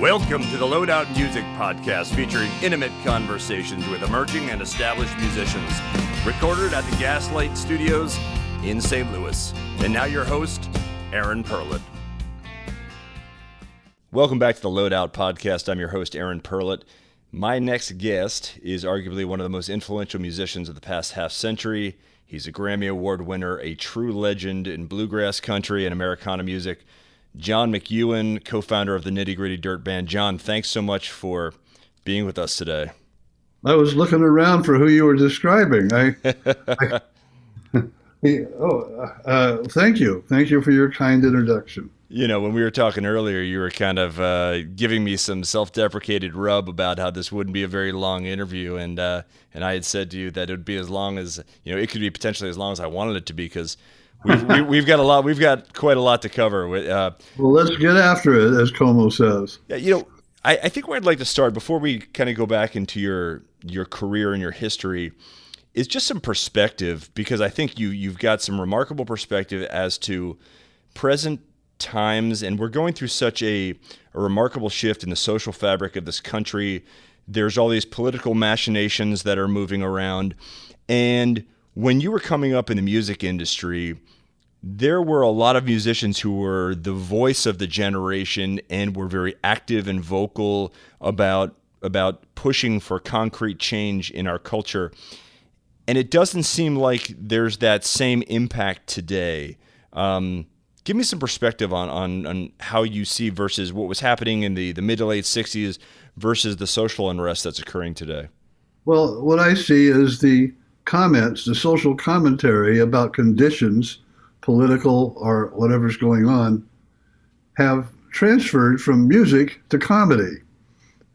Welcome to the Loadout Music Podcast, featuring intimate conversations with emerging and established musicians, recorded at the Gaslight Studios in St. Louis. And now your host, Aaron Perlett. Welcome back to the Loadout Podcast. I'm your host, Aaron Perlett. My next guest is arguably one of the most influential musicians of the past half century. He's a Grammy Award winner, a true legend in bluegrass country and Americana music. John McEuen, co-founder of the Nitty Gritty Dirt Band. John, thanks so much for being with us today. I was looking around for who you were describing. Thank you. Thank you for your kind introduction. You know, when we were talking earlier, you were kind of giving me some self-deprecated rub about how this wouldn't be a very long interview, and I had said to you that it would be as long as, it could be potentially as long as I wanted it to be, because we've got quite a lot to cover. Well, let's get after it, as Como says. Yeah, I think where I'd like to start, before we kind of go back into your career and your history, is just some perspective, because I think you've got some remarkable perspective as to present times, and we're going through such a remarkable shift in the social fabric of this country. There's all these political machinations that are moving around, and when you were coming up in the music industry, there were a lot of musicians who were the voice of the generation and were very active and vocal about pushing for concrete change in our culture. And it doesn't seem like there's that same impact today. Give me some perspective on how you see versus what was happening in the mid to late 60s versus the social unrest that's occurring today. Well, what I see is the comments, the social commentary about conditions, political or whatever's going on, have transferred from music to comedy.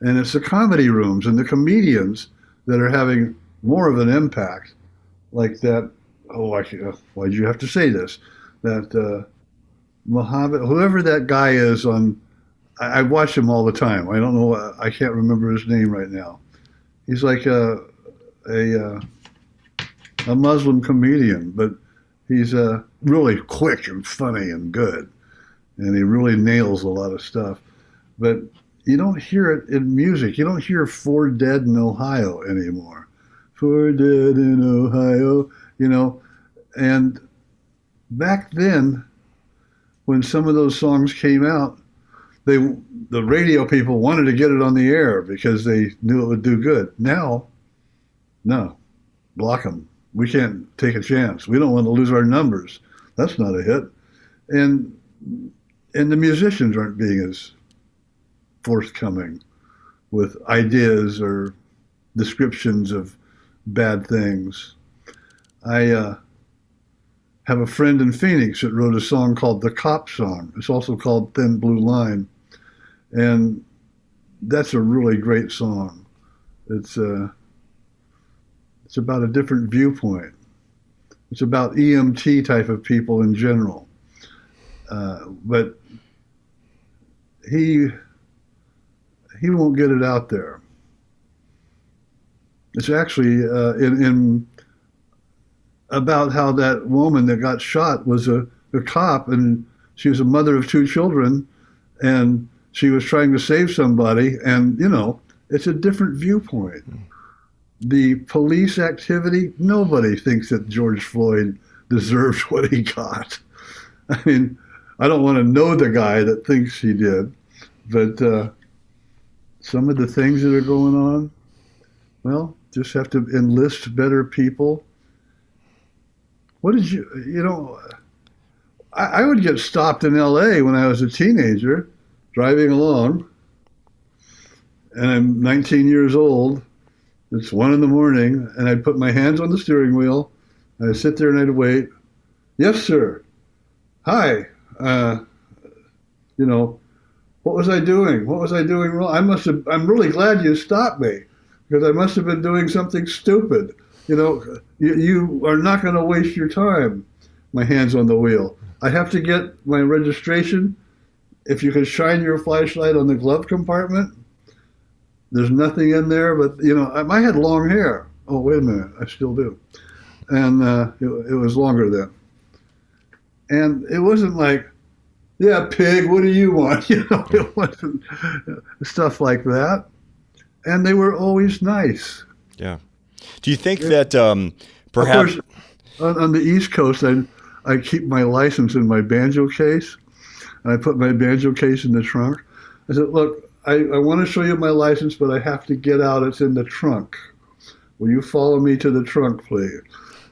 And it's the comedy rooms and the comedians that are having more of an impact, like that. Why'd you have to say this? That Muhammad, whoever that guy is I watch him all the time. I don't know, I can't remember his name right now. He's like a Muslim comedian, but he's really quick and funny and good, and he really nails a lot of stuff. But you don't hear it in music. You don't hear "Four Dead in Ohio" anymore. "Four Dead in Ohio," And back then, when some of those songs came out, the radio people wanted to get it on the air because they knew it would do good. Now, no, block them. We can't take a chance. We don't want to lose our numbers. That's not a hit. And the musicians aren't being as forthcoming with ideas or descriptions of bad things. I have a friend in Phoenix that wrote a song called The Cop Song. It's also called Thin Blue Line. And that's a really great song. It's about a different viewpoint. It's about EMT type of people in general. But he won't get it out there. It's actually in about how that woman that got shot was a cop, and she was a mother of two children, and she was trying to save somebody, and it's a different viewpoint. The police activity, nobody thinks that George Floyd deserves what he got. I mean, I don't want to know the guy that thinks he did, but some of the things that are going on, well, just have to enlist better people. What did I would get stopped in LA when I was a teenager, driving along, and I'm 19 years old. It's 1 a.m, and I'd put my hands on the steering wheel, and I'd sit there and I'd wait. "Yes, sir. Hi. What was I doing? What was I doing wrong? I'm really glad you stopped me, because I must have been doing something stupid. You are not going to waste your time." My hands on the wheel. I have to get my registration. If you could shine your flashlight on the glove compartment, there's nothing in there, but I had long hair. Oh, wait a minute, I still do. And it was longer then. And it wasn't like Yeah, pig, what do you want? It wasn't stuff like that. And they were always nice. Yeah. Do you think Yeah. that Of perhaps? course, on the East Coast, I keep my license in my banjo case. And I put my banjo case in the trunk. I said, look, I want to show you my license, but I have to get out. It's in the trunk. Will you follow me to the trunk, please?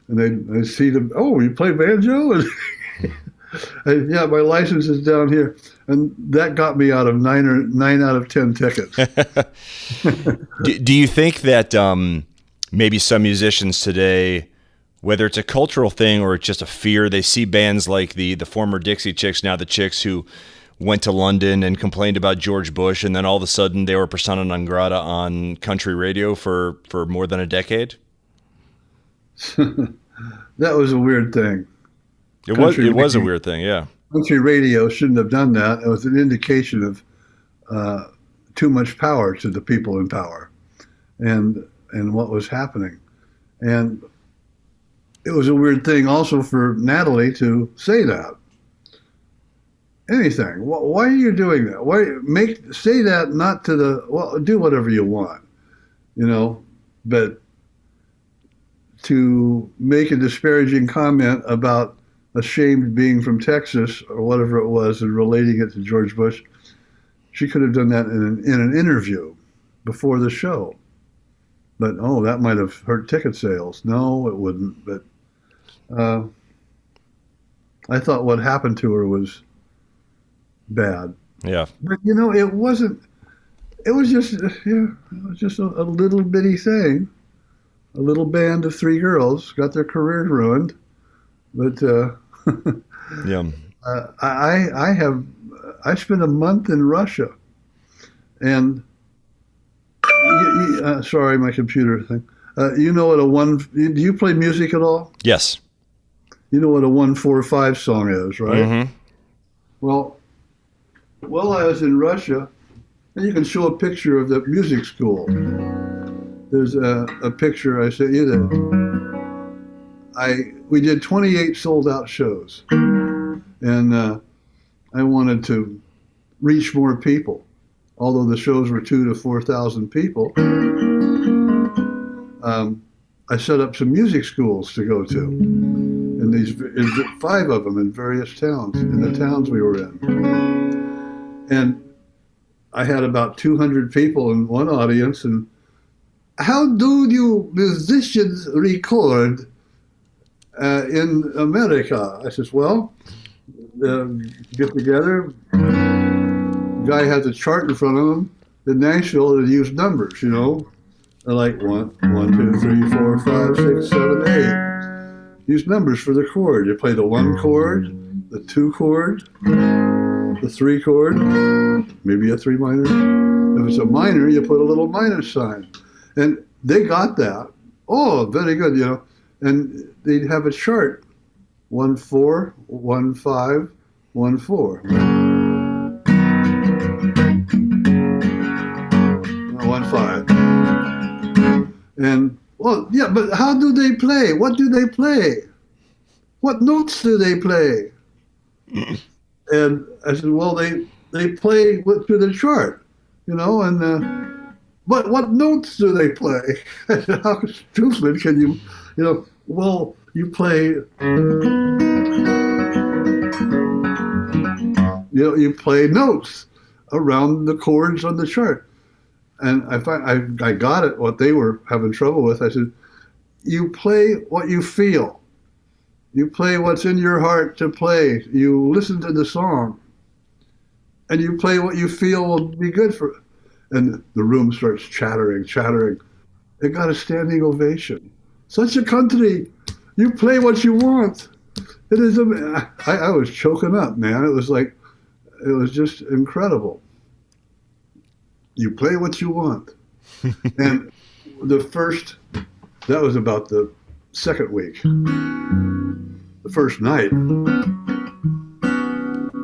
And they see them, oh, you play banjo? And yeah, my license is down here. And that got me out of nine out of 10 tickets. Do you think that maybe some musicians today, whether it's a cultural thing or it's just a fear, they see bands like the former Dixie Chicks, now the Chicks, who went to London and complained about George Bush, and then all of a sudden they were persona non grata on country radio for more than a decade? That was a weird thing. It was a weird thing, yeah. Country radio shouldn't have done that. It was an indication of too much power to the people in power, and what was happening. And it was a weird thing also for Natalie to say that. Anything. Why are you doing that? Why say that not to the, well, do whatever you want, but to make a disparaging comment about ashamed being from Texas or whatever it was and relating it to George Bush, she could have done that in an interview before the show. But, that might have hurt ticket sales. No, it wouldn't. But I thought what happened to her was bad. Yeah. But, it wasn't. It was just, a little bitty thing. A little band of 3 girls got their careers ruined. But yeah. I spent a month in Russia, and sorry, my computer thing. Do you play music at all? Yes. You know what a 1-4-5 song is, right? Mm-hmm. Well, while I was in Russia, and you can show a picture of the music school. There's a picture I sent you that we did 28 sold out shows, and I wanted to reach more people. Although the shows were 2,000 to 4,000 people, I set up some music schools to go to, and 5 of them in various towns, in the towns we were in. And I had about 200 people in one audience, and how do you musicians record in America? I says, well, get together. Guy has a chart in front of him in Nashville and use numbers, like 1, 2, 3, 4, 5, 6, 7, 8. Use numbers for the chord. You play the 1 chord, the 2 chord, the 3 chord, maybe a 3 minor. If it's a minor, you put a little minus sign. And they got that. Oh, very good, And they'd have a chart. 1, 4, 1, 5, 1, 4. 1, 5. And, well, yeah, but how do they play? What do they play? What notes do they play? And I said, well, they play to the chart, but what notes do they play? I said, how stupid can you, well, you play, you play notes around the chords on the chart. And I got it, what they were having trouble with. I said, you play what you feel. You play what's in your heart to play. You listen to the song. And you play what you feel will be good for it. And the room starts chattering. It got a standing ovation. Such a country. You play what you want. It is. I was choking up, man. It was just incredible. You play what you want. And that was about the second week. The first night,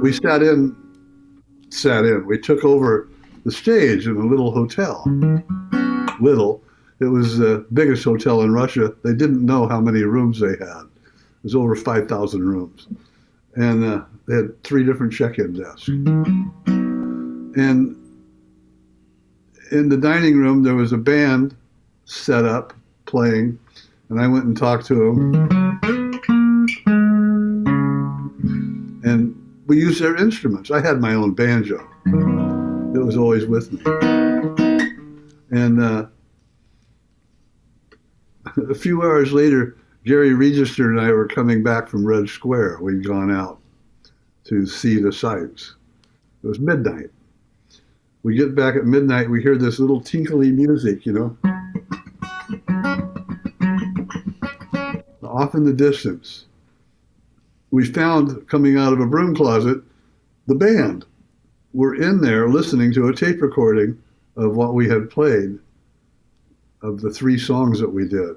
we sat in. We took over the stage in a little hotel. It was the biggest hotel in Russia. They didn't know how many rooms they had. It was over 5,000 rooms. and they had 3 different check-in desks. And in the dining room, there was a band set up playing, and I went and talked to them. And we used their instruments. I had my own banjo. It was always with me. And a few hours later, Gary Register and I were coming back from Red Square. We'd gone out to see the sights. It was midnight. We get back at midnight, we hear this little tinkly music, you know, off in the distance. We found, coming out of a broom closet, the band. We're in there listening to a tape recording of what we had played, of the 3 songs that we did.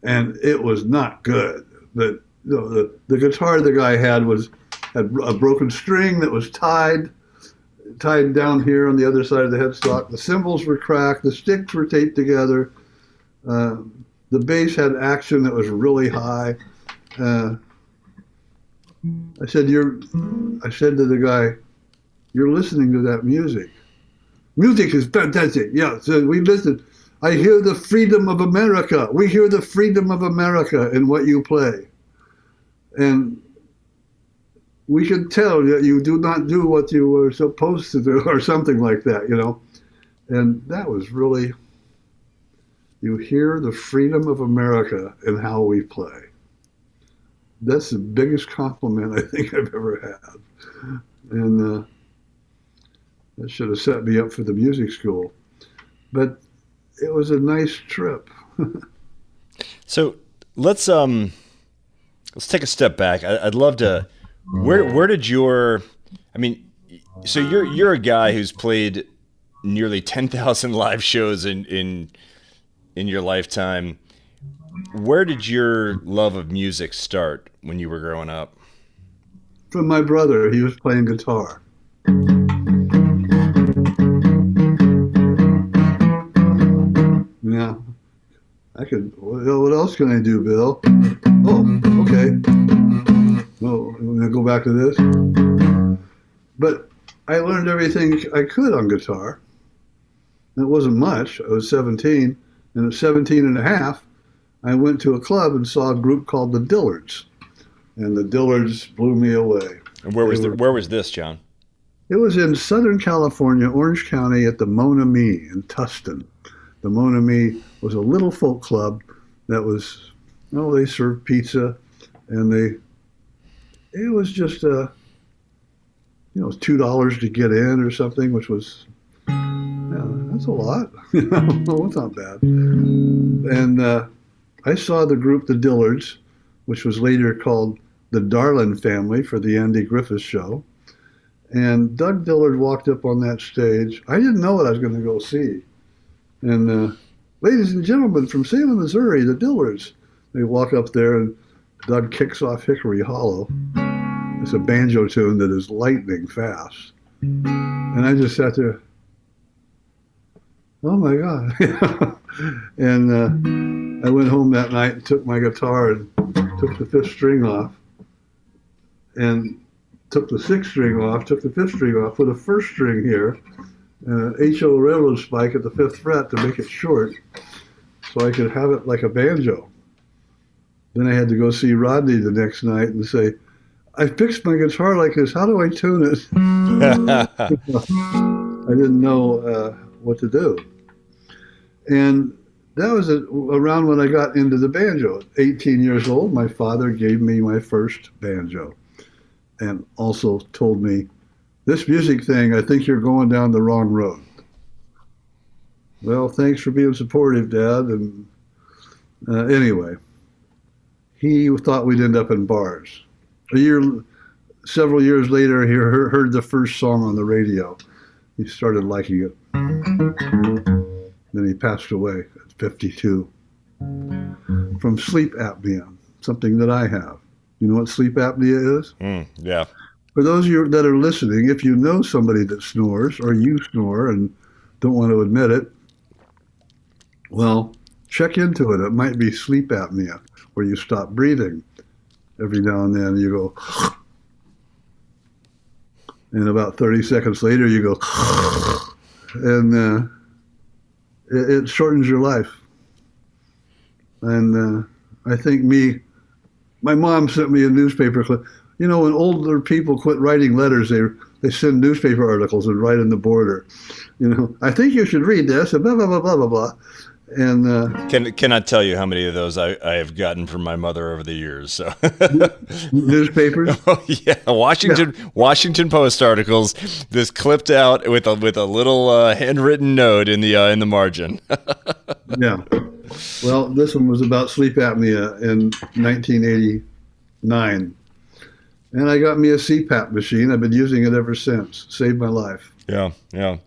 And it was not good. But you know, the guitar the guy had a broken string that was tied down here on the other side of the headstock. The cymbals were cracked. The sticks were taped together. The bass had action that was really high. I said to the guy, "You're listening to that music. Music is fantastic." Yeah, so we listened. "I hear the freedom of America. We hear the freedom of America in what you play. And we can tell that you do not do what you were supposed to do," or something like that, you know. And that was really, you hear the freedom of America in how we play. That's the biggest compliment I think I've ever had. And that should have set me up for the music school. But it was a nice trip. So let's take a step back. I'd love to. Where did your? I mean, so you're a guy who's played nearly 10,000 live shows in your lifetime. Where did your love of music start when you were growing up? From my brother. He was playing guitar. Yeah, I could. What else can I do, Bill? Oh, okay. Well, I'm gonna go back to this. But I learned everything I could on guitar. It wasn't much. I was 17, and at 17 and a half, I went to a club and saw a group called the Dillards, and the Dillards blew me away. And where was this, John? It was in Southern California, Orange County, at the Mon Ami in Tustin. The Mon Ami was a little folk club that was, they served pizza, and it was just it was $2 to get in or something, which was, that's a lot. Well, it's not bad. And I saw the group, the Dillards, which was later called the Darlin Family for the Andy Griffith Show. And Doug Dillard walked up on that stage. I didn't know what I was going to go see. And ladies and gentlemen, from Salem, Missouri, the Dillards. They walk up there, and Doug kicks off Hickory Hollow. It's a banjo tune that is lightning fast. And I just sat there, oh my God. And I went home that night and took my guitar and took the 5th string off, and took the 6th string off, took the 5th string off, put a 1st string here, and an HO railroad spike at the 5th fret to make it short, so I could have it like a banjo. Then I had to go see Rodney the next night and say, I fixed my guitar like this, how do I tune it? I didn't know what to do. And that was around when I got into the banjo. At 18 years old, my father gave me my first banjo and also told me, this music thing, I think you're going down the wrong road. Well, thanks for being supportive, Dad. And anyway, he thought we'd end up in bars. Several years later, he heard the first song on the radio. He started liking it. Then he passed away at 52 from sleep apnea, something that I have. You know what sleep apnea is? Yeah. For those of you that are listening, if you know somebody that snores, or you snore and don't want to admit it, well, check into it. It might be sleep apnea, where you stop breathing. Every now and then you go, and about 30 seconds later you go, and it shortens your life. And I think my mom sent me a newspaper clip. You know, when older people quit writing letters, they send newspaper articles and write in the border. You know, I think you should read this, and blah, blah, blah, blah, blah, blah. And cannot tell you how many of those I have gotten from my mother over the years. So newspapers. Oh, yeah, Washington Post articles, this clipped out with a little handwritten note in the margin. Yeah. Well, this one was about sleep apnea in 1989, and I got me a CPAP machine. I've been using it ever since. Saved my life. Yeah, yeah.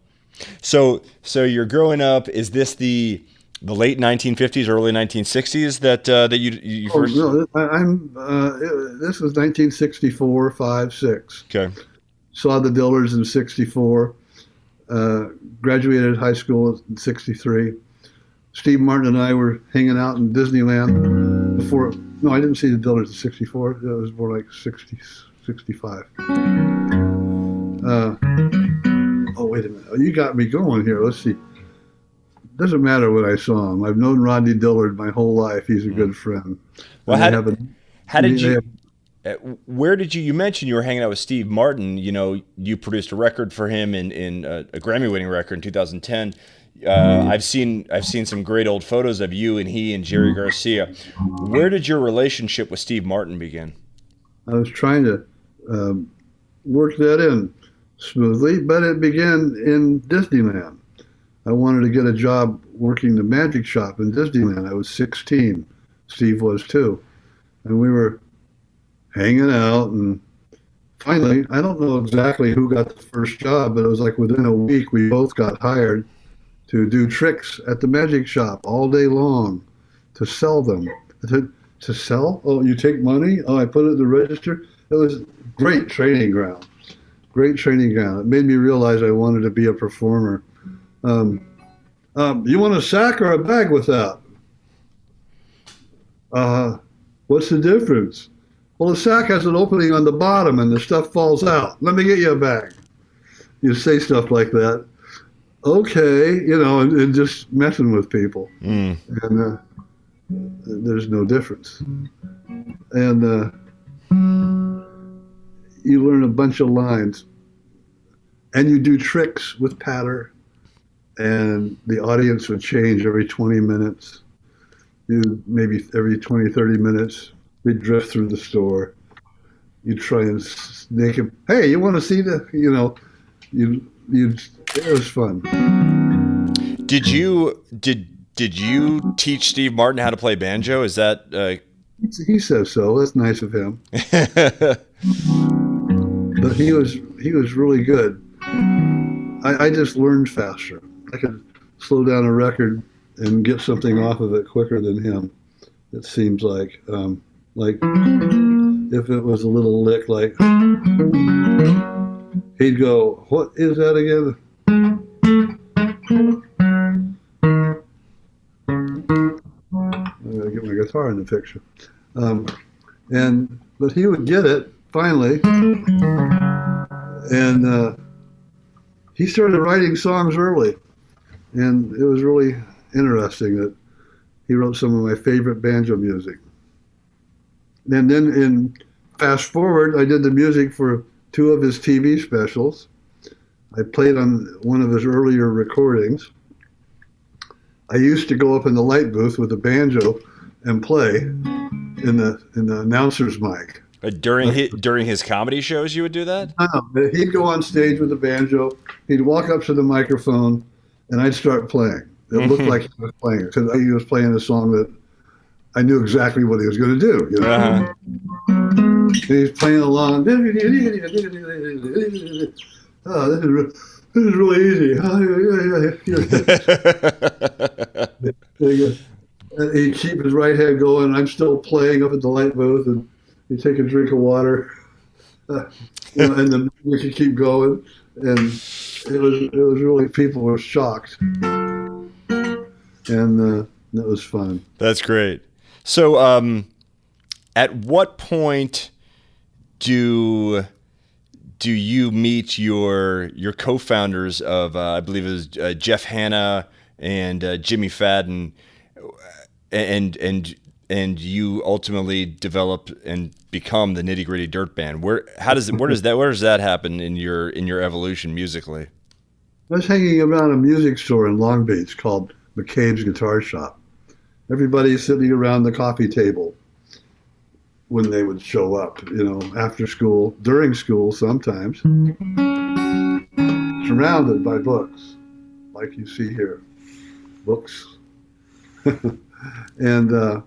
So you're growing up. Is this the late 1950s, early 1960s that you first? No, this was 1964, 5, 6. Okay. Saw the Dillards in 64. Graduated high school in 63. Steve Martin and I were hanging out in Disneyland before. No, I didn't see the Dillards in 64. It was more like 60, 65. Oh, wait a minute. You got me going here. Let's see. Doesn't matter when I saw him. I've known Rodney Dillard my whole life. He's a good friend. Well, where did you mentioned you were hanging out with Steve Martin. You know, you produced a record for him in a Grammy-winning record in 2010. I've seen some great old photos of you and he and Jerry Garcia. Where did your relationship with Steve Martin begin? I was trying to work that in smoothly, but it began in Disneyland. I wanted to get a job working the magic shop in Disneyland. I was 16. Steve was too. And we were hanging out, and finally, I don't know exactly who got the first job, but it was like within a week we both got hired to do tricks at the magic shop all day long, to sell them. To sell? Oh, you take money? Oh, I put it in the register? It was great training ground. Great training ground. It made me realize I wanted to be a performer. You want a sack or a bag with that? What's the difference? Well, the sack has an opening on the bottom and the stuff falls out. Let me get you a bag. You say stuff like that. Okay, you know, and just messing with people. And there's no difference. And you learn a bunch of lines. And you do tricks with patter. And the audience would change every 20 minutes. Maybe every 20, 30 minutes, they'd drift through the store. You'd try and snake him. Hey, you want to see the, you know, it was fun. Did you teach Steve Martin how to play banjo? Is that? He says so. That's nice of him. But he was really good. I just learned faster. I could slow down a record and get something off of it quicker than him. It seems like if it was a little lick, like he'd go, "What is that again?" I gotta get my guitar in the picture. But he would get it finally, and he started writing songs early. And it was really interesting that he wrote some of my favorite banjo music. And then fast forward, I did the music for 2 of his TV specials. I played on one of his earlier recordings. I used to go up in the light booth with a banjo and play in the announcer's mic. During his comedy shows, you would do that? No, he'd go on stage with a banjo. He'd walk up to the microphone, and I'd start playing. It looked like he was playing it because he was playing a song that I knew exactly what he was going to do. You know? Uh-huh. And he's playing along. Oh, this is really easy. And he'd keep his right hand going. I'm still playing up at the light booth, and he'd take a drink of water, and then we could keep going. And it was really, people were shocked, and that was fun. That's great. So, at what point do do you meet your co-founders of I believe it was Jeff Hanna and Jimmy Fadden, and you ultimately develop and become the Nitty Gritty Dirt Band? Where does that happen in your evolution musically? I was hanging around a music store in Long Beach called McCabe's Guitar Shop. Everybody's sitting around the coffee table when they would show up, after school, during school sometimes, surrounded by books, like you see here, books, and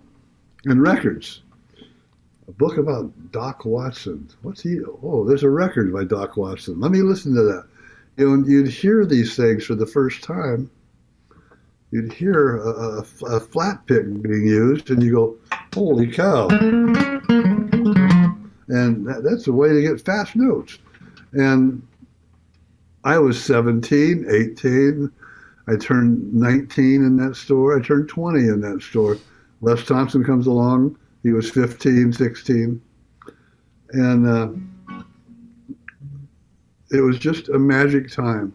records. A book about Doc Watson. What's he? Oh, there's a record by Doc Watson. Let me listen to that. And you'd hear these things for the first time. You'd hear a flat pick being used, and you go, holy cow. And that's a way to get fast notes. And I was 17, 18. I turned 19 in that store. I turned 20 in that store. Les Thompson comes along. He was 15, 16. And it was just a magic time.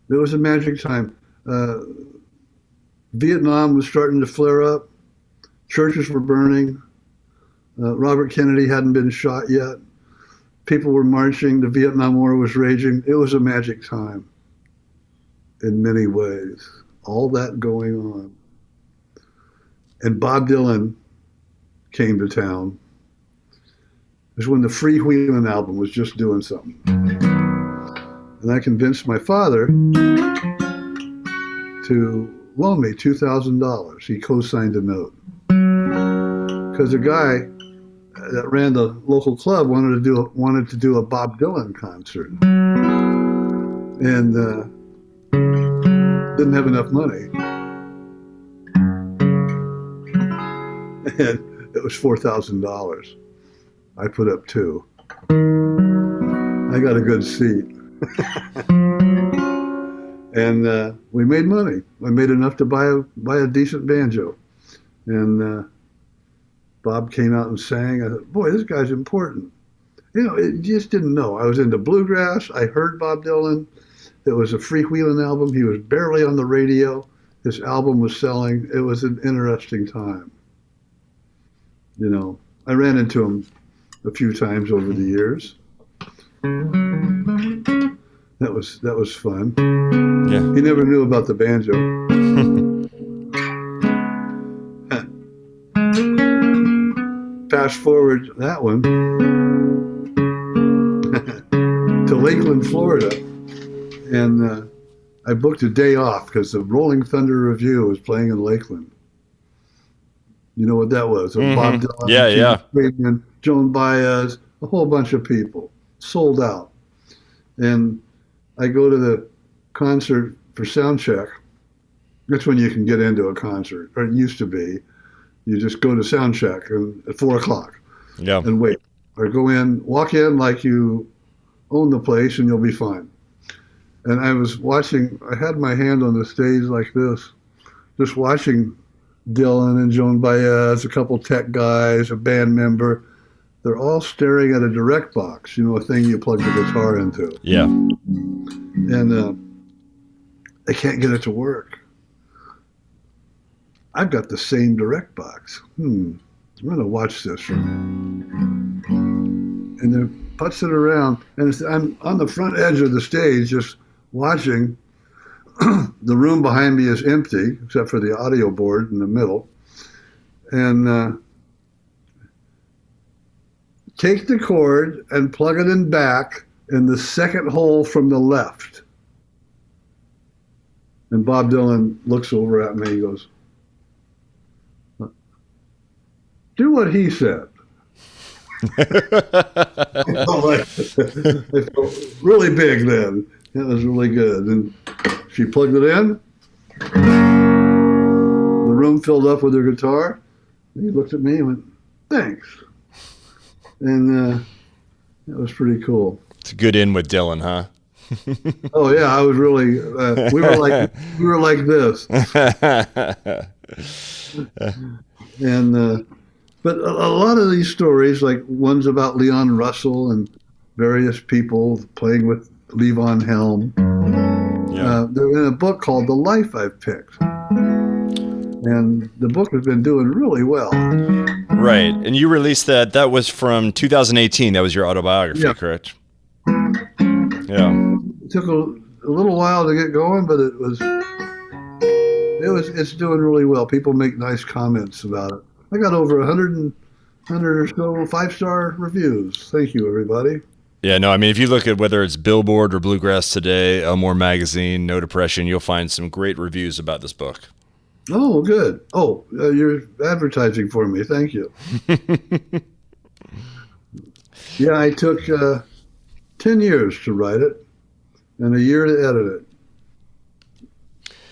It was a magic time. Vietnam was starting to flare up. Churches were burning. Robert Kennedy hadn't been shot yet. People were marching. The Vietnam War was raging. It was a magic time in many ways. All that going on. And Bob Dylan came to town. It was when the Freewheelin' album was just doing something. And I convinced my father to loan me $2,000. He co-signed a note. Because the guy that ran the local club wanted to do a Bob Dylan concert. And didn't have enough money. And it was $4,000. I put up $2,000. I got a good seat. And we made money. I made enough to buy a decent banjo. And Bob came out and sang. I thought, boy, this guy's important. It just didn't know. I was into bluegrass. I heard Bob Dylan. It was a Freewheelin' album. He was barely on the radio. His album was selling. It was an interesting time. I ran into him a few times over the years. That was fun. Yeah. He never knew about the banjo. Fast forward that one to Lakeland, Florida, and I booked a day off because the Rolling Thunder Revue was playing in Lakeland. You know what that was? Bob Dylan, yeah. Friedman, Joan Baez, a whole bunch of people, sold out. And I go to the concert for sound check. That's when you can get into a concert, or it used to be. You just go to sound check at 4:00 and wait. Or go in, walk in like you own the place and you'll be fine. And I was watching, I had my hand on the stage like this, just watching Dylan and Joan Baez, a couple tech guys, a band member. They're all staring at a direct box, a thing you plug the guitar into. Yeah. And they can't get it to work. I've got the same direct box. I'm going to watch this. And they're putzing around. And I'm on the front edge of the stage just watching. The room behind me is empty, except for the audio board in the middle. And take the cord and plug it in back in the second hole from the left. And Bob Dylan looks over at me and goes, do what he said. I felt really big then. It was really good. And she plugged it in. The room filled up with her guitar. And he looked at me and went, thanks. And it was pretty cool. It's a good in with Dylan, huh? Oh yeah, I was really. We were like this. And but a lot of these stories, like ones about Leon Russell and various people playing with Levon Helm. Yeah. They're in a book called The Life I've Picked. And the book has been doing really well. Right. And you released that. That was from 2018. That was your autobiography, Yeah. correct? Yeah. It took a little while to get going, but it's doing really well. People make nice comments about it. I got over 100 or so 5-star reviews. Thank you, everybody. Yeah, no, I mean, if you look at whether it's Billboard or Bluegrass Today, Elmore Magazine, No Depression, you'll find some great reviews about this book. Oh, good. Oh, you're advertising for me. Thank you. Yeah, I took 10 years to write it and a year to edit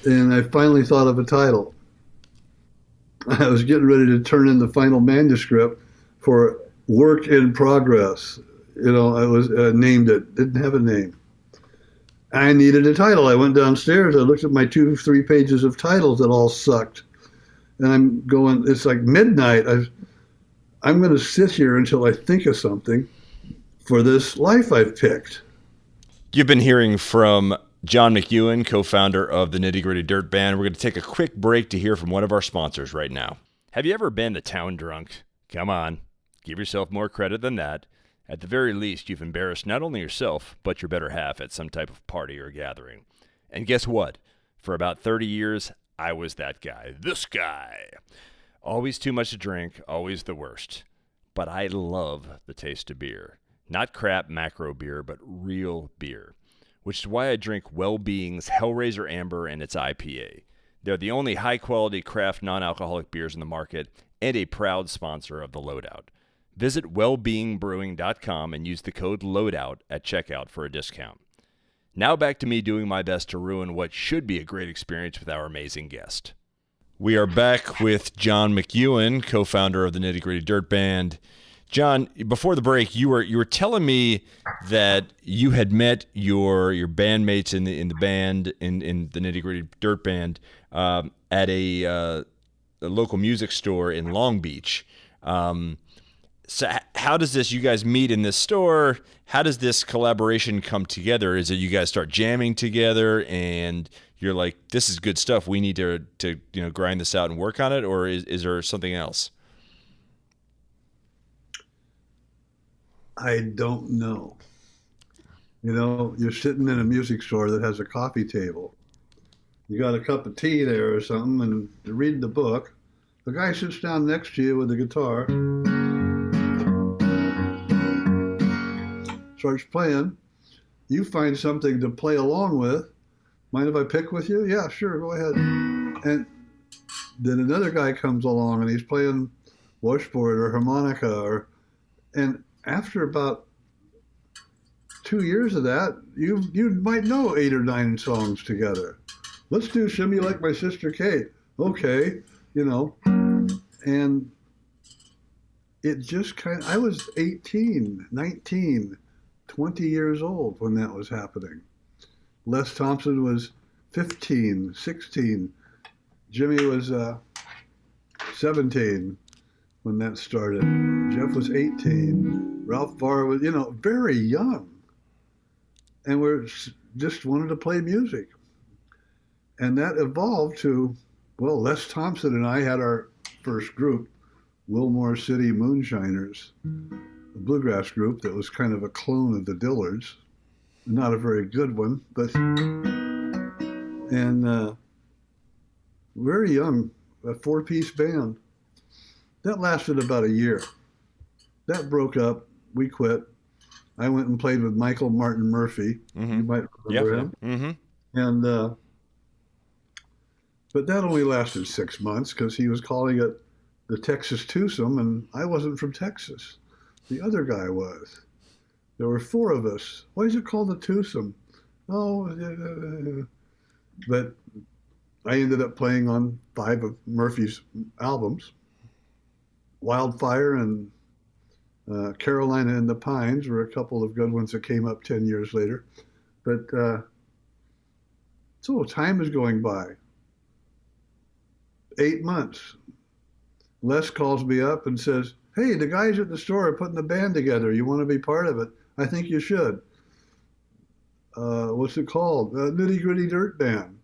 it. And I finally thought of a title. I was getting ready to turn in the final manuscript for Work in Progress. You know, I was named it, didn't have a name. I needed a title. I went downstairs, I looked at my 2-3 pages of titles that all sucked. And I'm going, it's like midnight. I'm going to sit here until I think of something for this life I've picked. You've been hearing from John McEuen, co-founder of the Nitty Gritty Dirt Band. We're going to take a quick break to hear from one of our sponsors right now. Have you ever been to town drunk? Come on, give yourself more credit than that. At the very least, you've embarrassed not only yourself, but your better half at some type of party or gathering. And guess what? For about 30 years, I was that guy. This guy. Always too much to drink, always the worst. But I love the taste of beer. Not crap macro beer, but real beer. Which is why I drink Well-Being's Hellraiser Amber and its IPA. They're the only high-quality craft non-alcoholic beers in the market and a proud sponsor of The Loadout. Visit wellbeingbrewing.com and use the code LOADOUT at checkout for a discount. Now back to me doing my best to ruin what should be a great experience with our amazing guest. We are back with John McEuen, co-founder of the Nitty Gritty Dirt Band. John, before the break, you were telling me that you had met your bandmates in the band in the Nitty Gritty Dirt Band at a local music store in Long Beach. So how does you guys meet in this store? How does this collaboration come together? Is it you guys start jamming together and you're like, this is good stuff, we need to grind this out and work on it, or is there something else? I don't know. You know, you're sitting in a music store that has a coffee table. You got a cup of tea there or something, and you're reading the book. The guy sits down next to you with a guitar, starts playing. You find something to play along with. Mind if I pick with you? Yeah, sure, go ahead. And then another guy comes along and he's playing washboard or harmonica, and after about 2 years of that, you might know 8 or 9 songs together. Let's do Shimmy Like My Sister Kate. Okay, and it just I was 18, 19, 20 years old when that was happening. Les Thompson was 15, 16. Jimmy was 17 when that started. Jeff was 18. Ralph Barr was, very young. And we just wanted to play music. And that evolved to, Les Thompson and I had our first group, Wilmore City Moonshiners, a bluegrass group that was kind of a clone of the Dillards. Not a very good one, but, and very young, a 4-piece band. That lasted about a year. That broke up. We quit. I went and played with Michael Martin Murphy. Mm-hmm. You might remember him. Mm-hmm. And but that only lasted 6 months because he was calling it the Texas Twosome, and I wasn't from Texas. The other guy was. There were 4 of us. Why is it called the Twosome? But I ended up playing on 5 of Murphy's albums. Wildfire and Carolina and the Pines were a couple of good ones that came up 10 years later. But so time is going by. 8 months. Les calls me up and says, hey, the guys at the store are putting the band together. You want to be part of it? I think you should. What's it called? Nitty Gritty Dirt Band.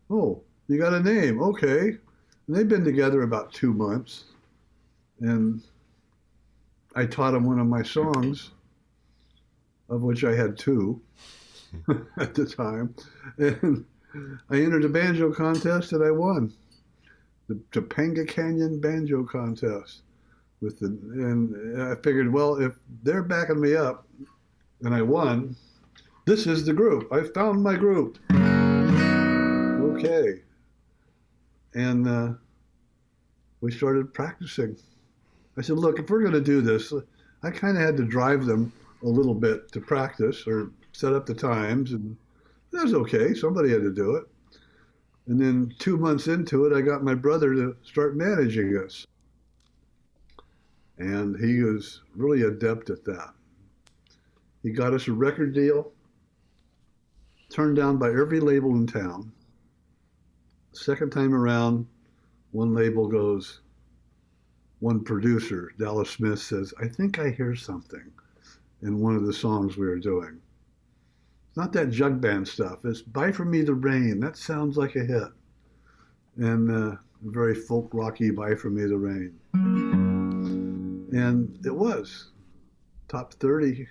Oh, you got a name? Okay. And they've been together about 2 months, and I taught them one of my songs, of which I had 2 at the time, and I entered a banjo contest and I won the Topanga Canyon Banjo Contest and I figured, well, if they're backing me up and I won, this is the group. I found my group. Okay. And we started practicing. I said, look, if we're going to do this, I kind of had to drive them a little bit to practice or set up the times, and that was okay. Somebody had to do it. And then 2 months into it, I got my brother to start managing us. And he was really adept at that. He got us a record deal, turned down by every label in town. Second time around, one label goes, one producer, Dallas Smith, says, I think I hear something in one of the songs we were doing. It's not that jug band stuff. It's Buy From Me the Rain. That sounds like a hit. And very folk rocky Buy From Me the Rain. And it was top 30.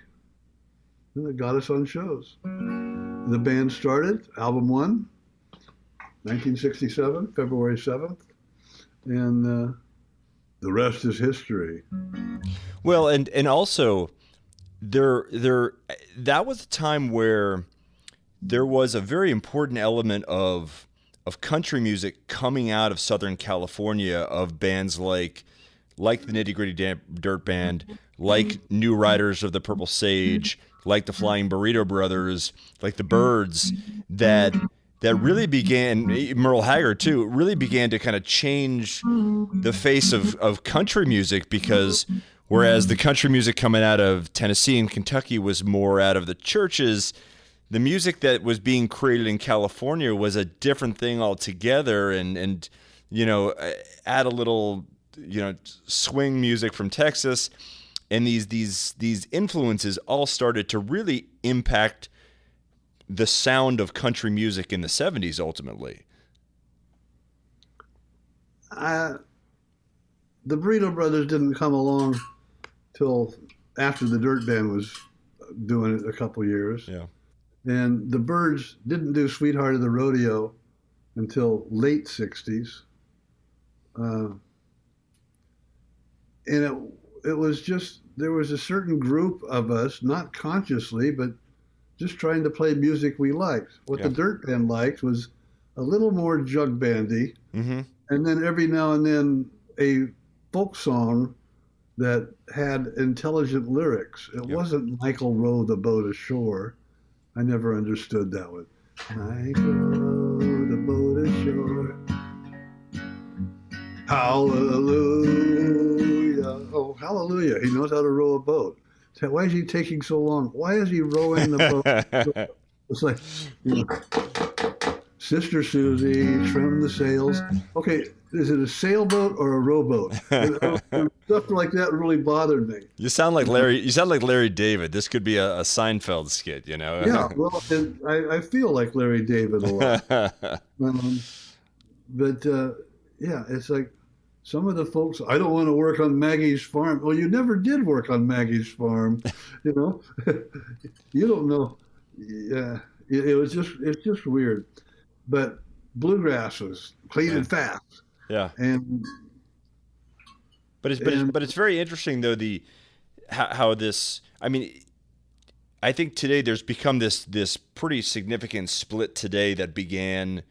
And it got us on shows. The band started, album 1, 1967, February 7th. And the rest is history. Well, and also there that was a time where there was a very important element of country music coming out of Southern California, of bands like the Nitty Gritty Dirt Band, like New Riders of the Purple Sage, like the Flying Burrito Brothers, like the Byrds, that really began, Merle Haggard too, really began to kind of change the face of country music, because whereas the country music coming out of Tennessee and Kentucky was more out of the churches, the music that was being created in California was a different thing altogether, and you know, add a little, you know, swing music from Texas, and these influences all started to really impact the sound of country music in the 70s ultimately. The Burrito Brothers didn't come along till after the Dirt Band was doing it a couple years. Yeah. And the Byrds didn't do Sweetheart of the Rodeo until late 60s. And it was just, there was a certain group of us, not consciously, but just trying to play music we liked. What the Dirt Band liked was a little more jug bandy, and then every now and then a folk song that had intelligent lyrics. It wasn't Michael Row the Boat Ashore. I never understood that one. Michael Row the Boat Ashore. Hallelujah. Oh, hallelujah. He knows how to row a boat. So why is he taking so long? Why is he rowing the boat? It's like, you know, Sister Susie, trim the sails. Okay, is it a sailboat or a rowboat? Stuff like that really bothered me. You sound like Larry. You sound like Larry David. This could be a Seinfeld skit, you know. Yeah, well, I feel like Larry David a lot. Yeah, it's like some of the folks. I don't want to work on Maggie's farm. Well, you never did work on Maggie's farm, you know. You don't know. Yeah, it's just weird. But bluegrass was clean and fast. Yeah. But it's very interesting though, how this, I mean, I think today there's become this pretty significant split today that began,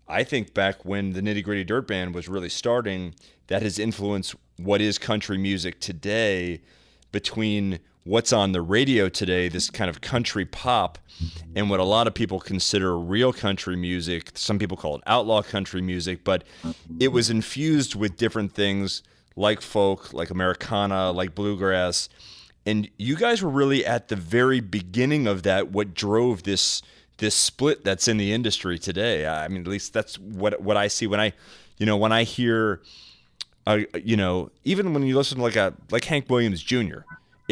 I think, back when the Nitty Gritty Dirt Band was really starting, that has influenced what is country music today, between what's on the radio today, this kind of country pop, and what a lot of people consider real country music. Some people call it outlaw country music, but it was infused with different things like folk, like Americana, like bluegrass. And you guys were really at the very beginning of that, what drove this split that's in the industry today. I mean, at least that's what I see when I hear, even when you listen to like Hank Williams Jr.,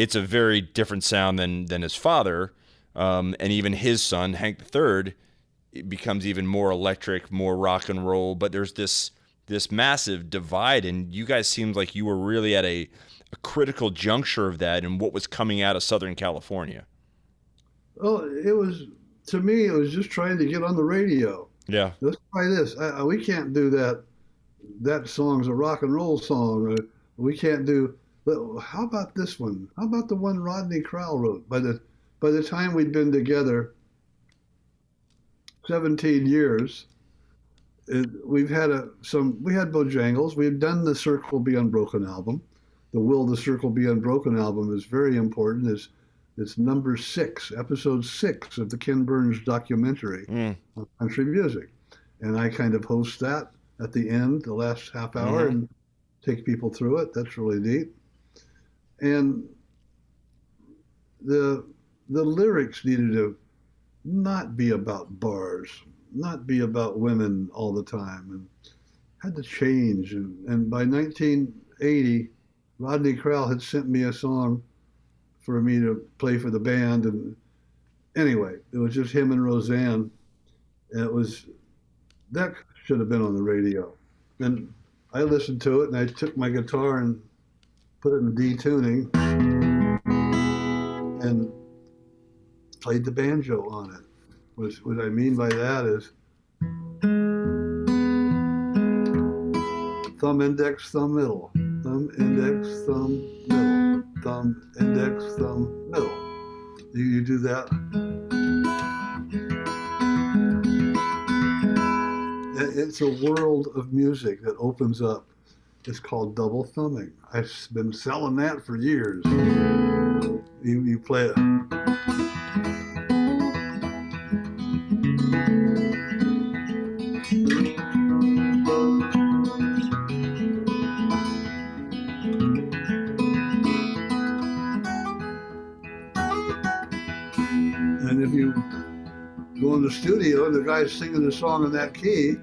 it's a very different sound than his father, and even his son Hank III. It becomes even more electric, more rock and roll. But there's this massive divide, and you guys seemed like you were really at a critical juncture of that and what was coming out of Southern California. Well, to me, it was just trying to get on the radio. Yeah. Let's try this. We can't do that. That song's a rock and roll song. We can't do. How about this one? How about the one Rodney Crowell wrote? By the time we'd been together 17 years, we had Bojangles. We had done the Circle Be Unbroken album. The Will the Circle Be Unbroken album is very important. It's number 6, episode 6 of the Ken Burns documentary on country music. And I kind of host that at the end, the last half hour, and take people through it. That's really neat. And the lyrics needed to not be about bars, not be about women all the time, and had to change. And by 1980, Rodney Crowell had sent me a song for me to play for the band. And anyway, it was just him and Roseanne. And that should have been on the radio. And I listened to it, and I took my guitar and put it in D tuning and played the banjo on it. What I mean by that is thumb, index, thumb, middle. Thumb, index, thumb, middle. Thumb, index, thumb, middle. You do that. It's a world of music that opens up. It's called double thumbing. I've been selling that for years. You play it. And if you go in the studio and the guy's singing the song in that key,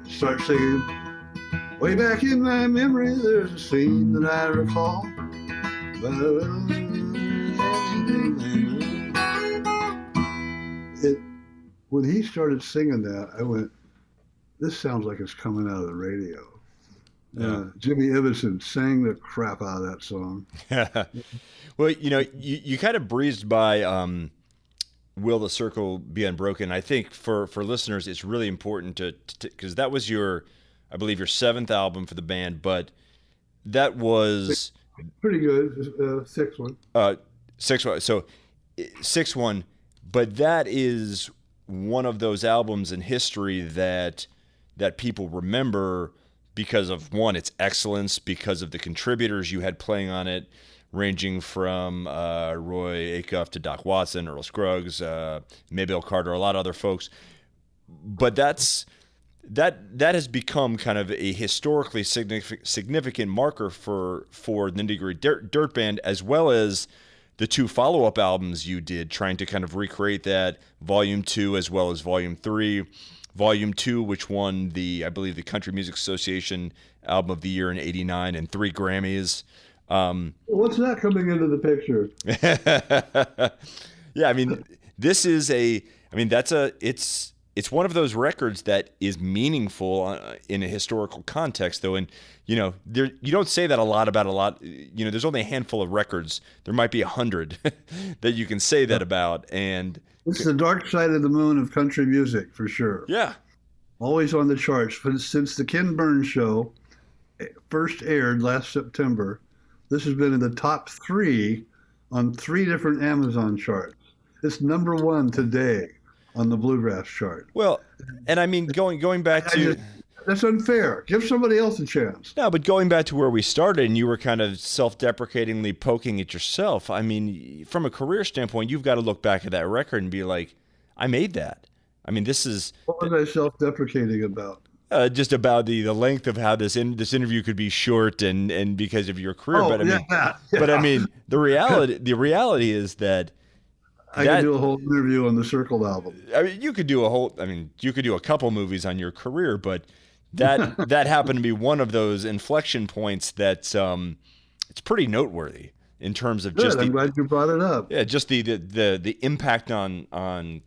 start singing, way back in my memory, there's a scene that I recall. When he started singing that, I went, this sounds like it's coming out of the radio. Jimmy Ibbotson sang the crap out of that song. Well, you kind of breezed by Will the Circle Be Unbroken. I think for listeners, it's really important to because that was I believe your 7th album for the band, but that was pretty good. 6th one. 6th one. So 6th one, but that is one of those albums in history that people remember because of, one, its excellence, because of the contributors you had playing on it, ranging from Roy Acuff to Doc Watson, Earl Scruggs, Maybelle Carter, a lot of other folks. But that has become kind of a historically significant marker for the Nitty Gritty Dirt Band, as well as the 2 follow-up albums you did, trying to kind of recreate that, Volume 2 as well as Volume 3. Volume 2, which won I believe the Country Music Association Album of the Year in '89 and 3 Grammys. What's that coming into the picture? Yeah, I mean, it's one of those records that is meaningful in a historical context, though. And, you don't say that about a lot. There's only a handful of records. There might be 100 that you can say that about. And it's the dark side of the moon of country music, for sure. Yeah. Always on the charts. Since the Ken Burns show first aired last September, this has been in the top 3 on 3 different Amazon charts. It's number 1 today on the Bluegrass chart. Well, and I mean, going back to... That's unfair. Give somebody else a chance. No, but going back to where we started, and you were kind of self-deprecatingly poking at yourself, I mean, from a career standpoint, you've got to look back at that record and be like, I made that. I mean, this is... What was I self-deprecating about? Just about the length of how this interview could be short and because of your career. Oh, but I mean, yeah. But I mean, the reality is that I could do a whole interview on the Circle album. I mean, you could do a couple movies on your career, but that happened to be one of those inflection points that it's pretty noteworthy in terms of Good. I'm glad you brought it up. Yeah, just the impact on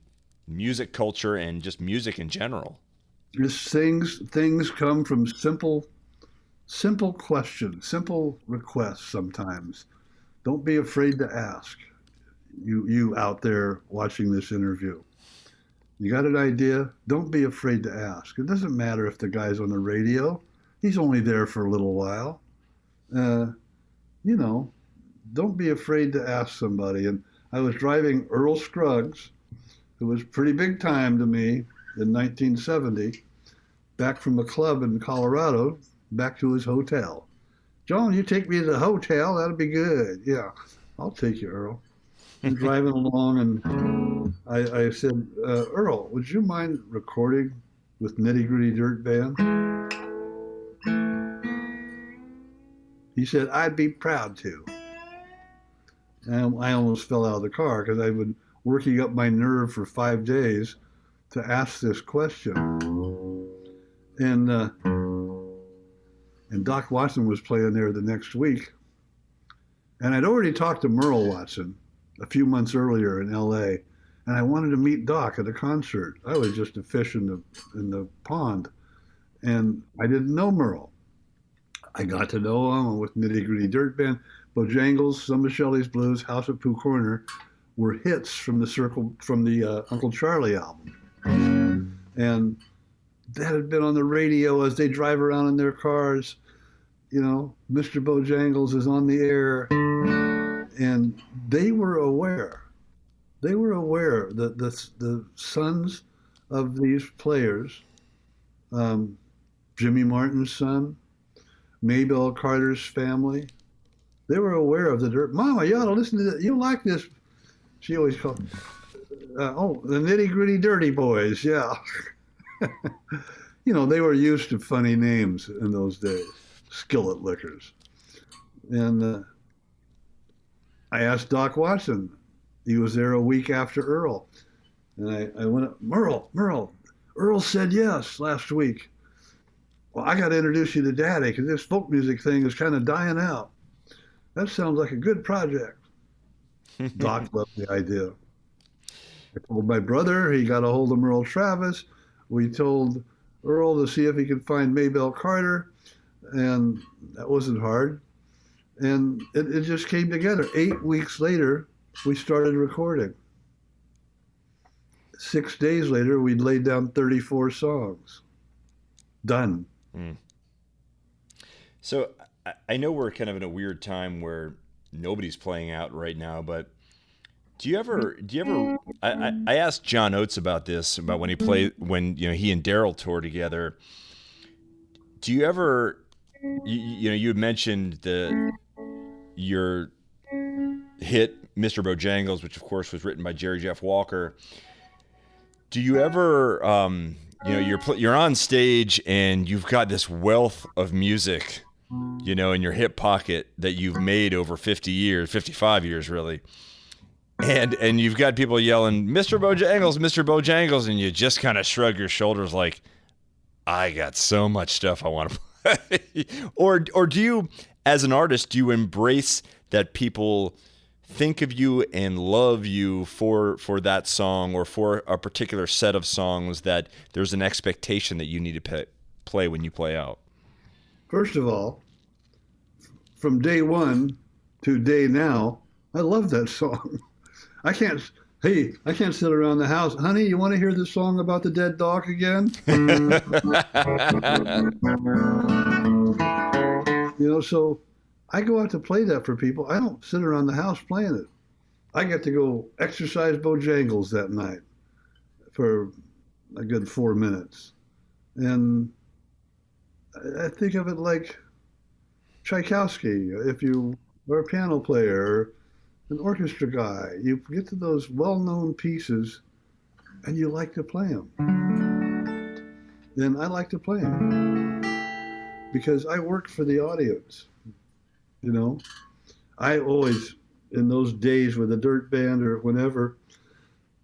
music culture and just music in general. Just things come from simple questions, simple requests sometimes. Don't be afraid to ask. You out there watching this interview. You got an idea? Don't be afraid to ask. It doesn't matter if the guy's on the radio. He's only there for a little while. You know, don't be afraid to ask somebody. And I was driving Earl Scruggs, who was pretty big time to me in 1970, back from a club in Colorado, back to his hotel. John, you take me to the hotel, that'll be good. Yeah, I'll take you, Earl. I'm driving along, and I said, Earl, would you mind recording with Nitty Gritty Dirt Band? He said, I'd be proud to. And I almost fell out of the car because I'd been working up my nerve for 5 days to ask this question. And Doc Watson was playing there the next week. And I'd already talked to Merle Watson a few months earlier in LA, and I wanted to meet Doc at a concert. I was just a fish in the pond, and I didn't know Merle. I got to know him with Nitty Gritty Dirt Band. Bojangles, Some of Shelley's Blues, House of Pooh Corner were hits from the Uncle Charlie album. And that had been on the radio as they drive around in their cars. You know, Mr. Bojangles is on the air. And they were aware. They were aware that the sons of these players, Jimmy Martin's son, Maybelle Carter's family, they were aware of the dirt. Mama, you ought to listen to this. You like this. She always called, the Nitty Gritty Dirty Boys, yeah. You know, they were used to funny names in those days, Skillet Liquors. And I asked Doc Watson. He was there a week after Earl. And I went up, Merle, Earl said yes last week. Well, I got to introduce you to Daddy because this folk music thing is kind of dying out. That sounds like a good project. Doc loved the idea. I told my brother, he got a hold of Merle Travis. We told Earl to see if he could find Maybelle Carter, and that wasn't hard. And it just came together. 8 weeks later, we started recording. 6 days later, we'd laid down 34 songs. Done. Mm. So I know we're kind of in a weird time where nobody's playing out right now, but do you ever, I asked John Oates about this, about when he and Daryl toured together. Do you ever, you had mentioned your hit, Mr. Bojangles, which of course was written by Jerry Jeff Walker. Do you ever, you're on stage and you've got this wealth of music, in your hip pocket that you've made over 50 years, 55 years really. And you've got people yelling, Mr. Bojangles, Mr. Bojangles, and you just kind of shrug your shoulders like, I got so much stuff I want to play. Or do you, as an artist, do you embrace that people think of you and love you for that song or for a particular set of songs that there's an expectation that you need to play when you play out? First of all, from day one to day now, I love that song. I can't sit around the house. Honey, you want to hear the song about the dead dog again? So I go out to play that for people. I don't sit around the house playing it. I get to go exercise Bojangles that night for a good 4 minutes. And I think of it like Tchaikovsky. If you are a piano player or an orchestra guy, you get to those well-known pieces and you like to play them. Then I like to play them because I work for the audience. I always, in those days with the Dirt Band or whenever,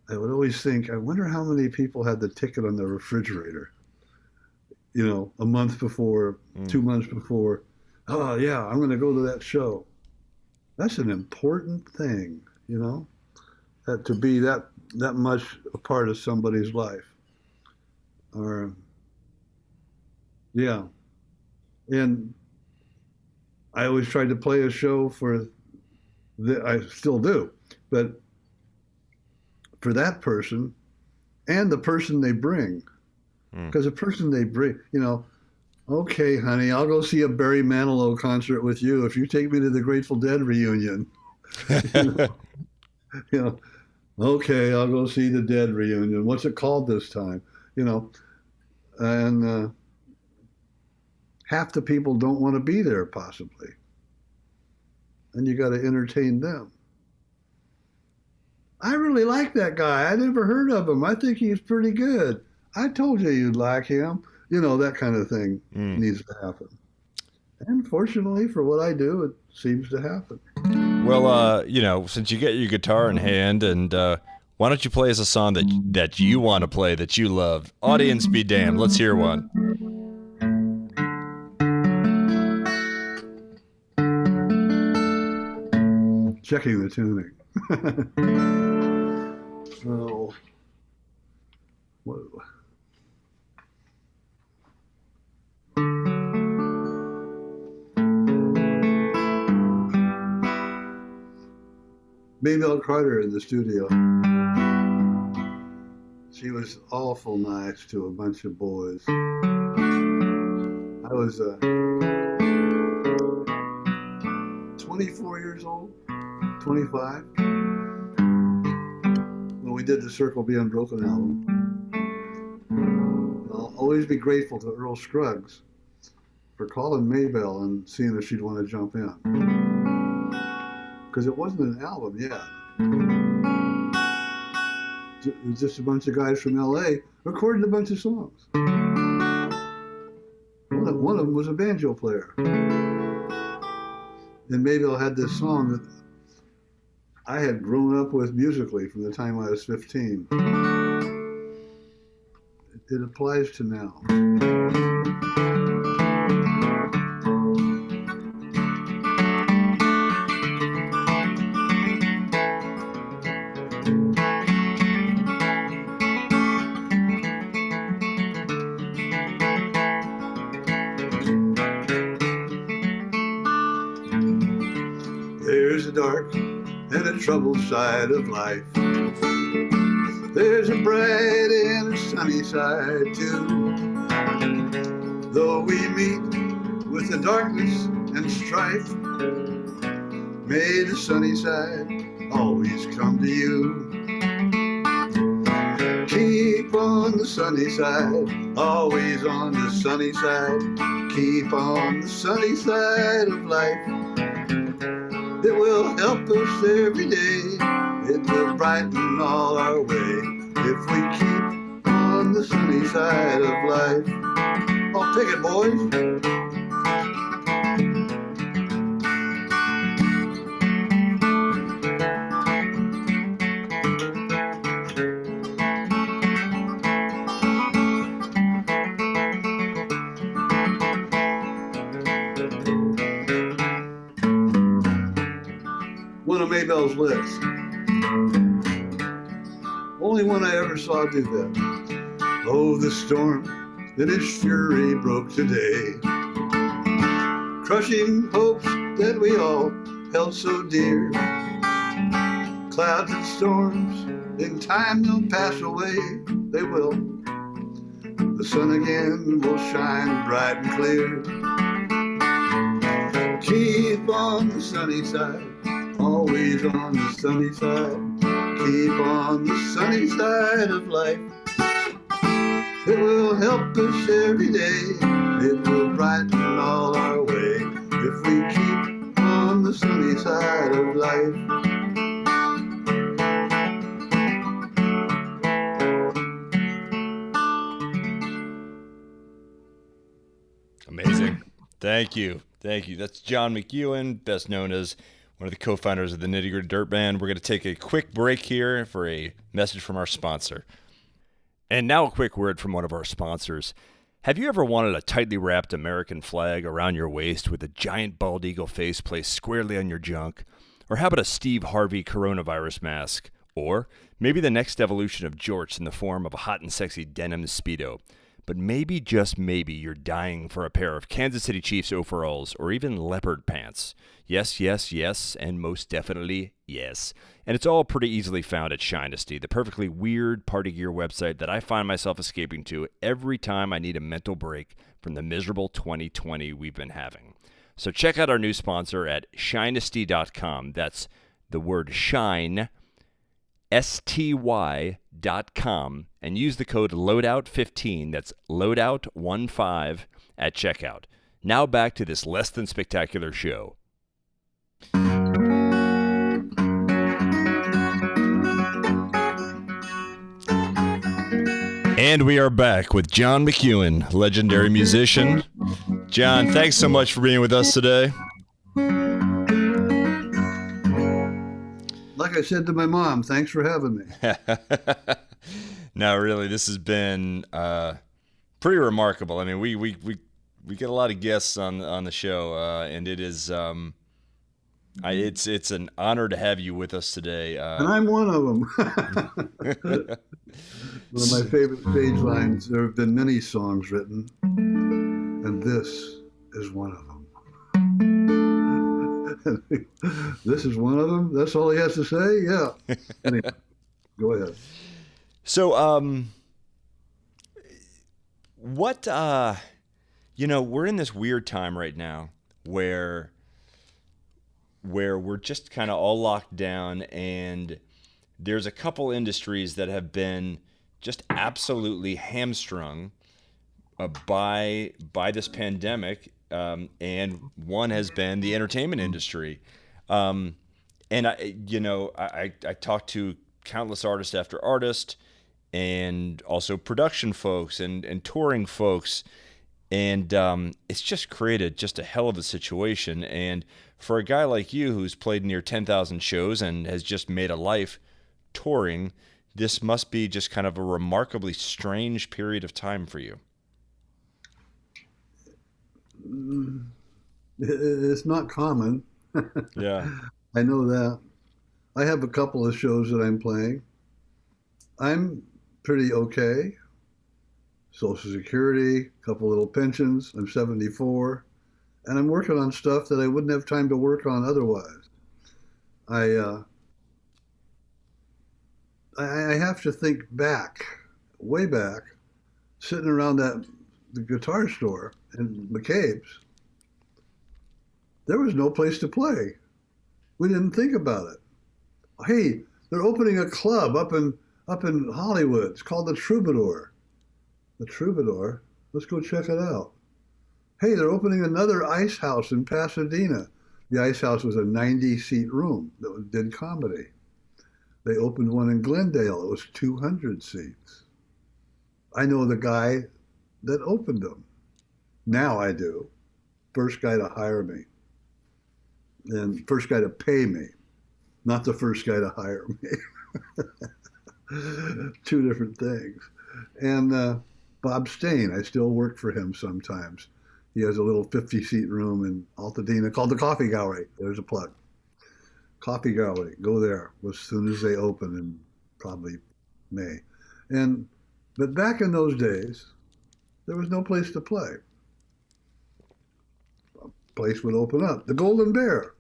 I would always think, I wonder how many people had the ticket on the refrigerator. a month before, 2 months before. Oh yeah, I'm going to go to that show. That's an important thing, that to be that much a part of somebody's life. Or yeah, and I always tried to play a show I still do, but for that person and the person they bring, because the person they bring, okay, honey, I'll go see a Barry Manilow concert with you if you take me to the Grateful Dead reunion. Okay, I'll go see the Dead reunion. What's it called this time? And half the people don't want to be there, possibly. And you got to entertain them. I really like that guy. I never heard of him. I think he's pretty good. I told you you'd like him. That kind of thing needs to happen. And fortunately for what I do, it seems to happen. Well, since you get your guitar in hand, and why don't you play us a song that you want to play, that you love? Audience be damned. Let's hear one. Checking the tuning. So, whoa. Maybelle Carter in the studio. She was awful nice to a bunch of boys. I was 24 years old, 25, when we did the Circle Be Unbroken album. I'll always be grateful to Earl Scruggs for calling Maybelle and seeing if she'd want to jump in. Because it wasn't an album yet. It was just a bunch of guys from LA recording a bunch of songs. One of them was a banjo player. And Maybelle had this song that I had grown up with musically from the time I was 15. It applies to now. There's a dark and a troubled side of life. There's a bright and a sunny side too. Though we meet with the darkness and strife, may the sunny side always come to you. Keep on the sunny side, always on the sunny side. Keep on the sunny side of life. It will help us every day. It will brighten all our way if we keep on the sunny side of life. Oh, pick it, boys. One of Maybelle's lists. Only one I ever saw do that. Oh, the storm in its fury broke today, crushing hopes that we all held so dear. Clouds and storms, in time they'll pass away, they will. The sun again will shine bright and clear. Keep on the sunny side, always on the sunny side. Keep on the sunny side of life. It will help us every day. It will brighten all our way if we keep on the sunny side of life. Amazing. Thank you. Thank you. That's John McEuen, best known as one of the co-founders of the Nitty Gritty Dirt Band. We're going to take a quick break here for a message from our sponsor. And now a quick word from one of our sponsors. Have you ever wanted a tightly wrapped American flag around your waist with a giant bald eagle face placed squarely on your junk? Or how about a Steve Harvey coronavirus mask? Or maybe the next evolution of jorts in the form of a hot and sexy denim Speedo? But maybe, just maybe, you're dying for a pair of Kansas City Chiefs overalls or even leopard pants. Yes, yes, yes, and most definitely yes. And it's all pretty easily found at Shinesty, the perfectly weird party gear website that I find myself escaping to every time I need a mental break from the miserable 2020 we've been having. So check out our new sponsor at shinesty.com. That's the word shine, STY.com, and use the code LOADOUT15, that's LOADOUT15, at checkout. Now back to this less than spectacular show. And we are back with John McEuen, legendary musician. John, thanks so much for being with us today. Like I said to my mom, thanks for having me. No, really, this has been pretty remarkable. I mean, we get a lot of guests on the show, and it is it's an honor to have you with us today. And I'm one of them. One of my favorite stage lines. There have been many songs written, and this is one of them. This is one of them? That's all he has to say? Yeah. Anyway, go ahead. So, what, we're in this weird time right now where we're just kind of all locked down, and there's a couple industries that have been just absolutely hamstrung by this pandemic. And one has been the entertainment industry. And I talked to countless artist after artist, and also production folks and touring folks. And it's just created just a hell of a situation. And for a guy like you who's played near 10,000 shows and has just made a life touring, this must be just kind of a remarkably strange period of time for you. It's not common. Yeah. I know that. I have a couple of shows that I'm playing. I'm pretty okay. Social Security, a couple little pensions. I'm 74. And I'm working on stuff that I wouldn't have time to work on otherwise. I have to think back, way back, sitting around the guitar store in McCabe's. There was no place to play. We didn't think about it. Hey, they're opening a club up in Hollywood. It's called the Troubadour. The Troubadour? Let's go check it out. Hey, they're opening another ice house in Pasadena. The ice house was a 90-seat room that did comedy. They opened one in Glendale. It was 200 seats. I know the guy that opened them. Now I do. First guy to hire me. And first guy to pay me. Not the first guy to hire me. Two different things. And Bob Stain, I still work for him sometimes. He has a little 50-seat room in Altadena called the Coffee Gallery. There's a plug. Coffee Gallery, go there as soon as they open in probably May. But back in those days, there was no place to play. A place would open up. The Golden Bear,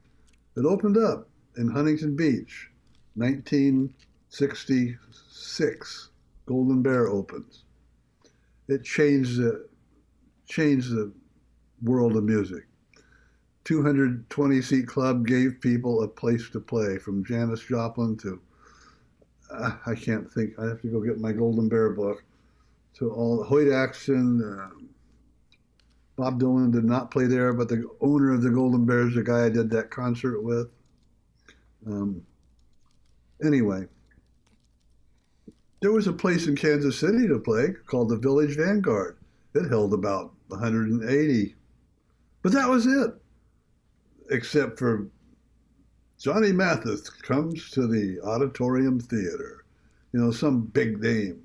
it opened up in Huntington Beach, 1966. Golden Bear opens. It changed the world of music. 220-seat club gave people a place to play, from Janis Joplin to, I can't think, I have to go get my Golden Bear book, to all Hoyt Axton. Bob Dylan did not play there, but the owner of the Golden Bear is the guy I did that concert with. Anyway, there was a place in Kansas City to play called the Village Vanguard. It held about 180, but that was it. Except for Johnny Mathis comes to the Auditorium Theater, some big name.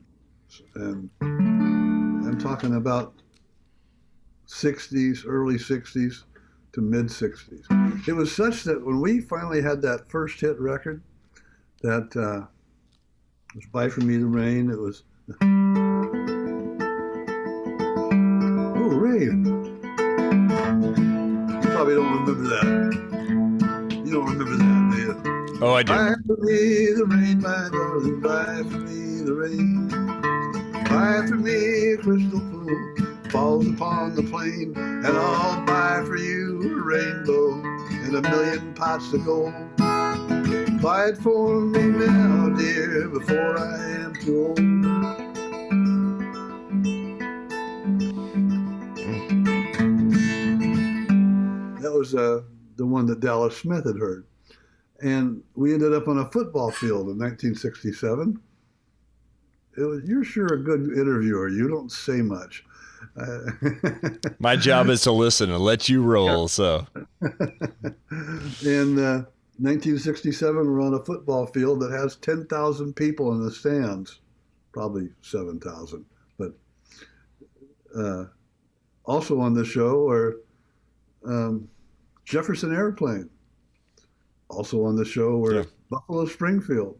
And I'm talking about 60s, early 60s to mid 60s. It was such that when we finally had that first hit record, that was Buy For Me the Rain. It was, oh, Rain. You probably don't remember that. You don't remember that, do you? Oh, I do. Buy for me the rain, my darling, buy for me the rain. Buy for me a crystal pool, falls upon the plain, and I'll buy for you a rainbow and a million pots of gold. Buy it for me now, dear, before I am too old. That was the one that Dallas Smith had heard. And we ended up on a football field in 1967. You're sure a good interviewer. You don't say much. My job is to listen and let you roll. So, in 1967, we're on a football field that has 10,000 people in the stands, probably 7,000. But also on the show are Jefferson Airplane. Also on the show were Buffalo Springfield.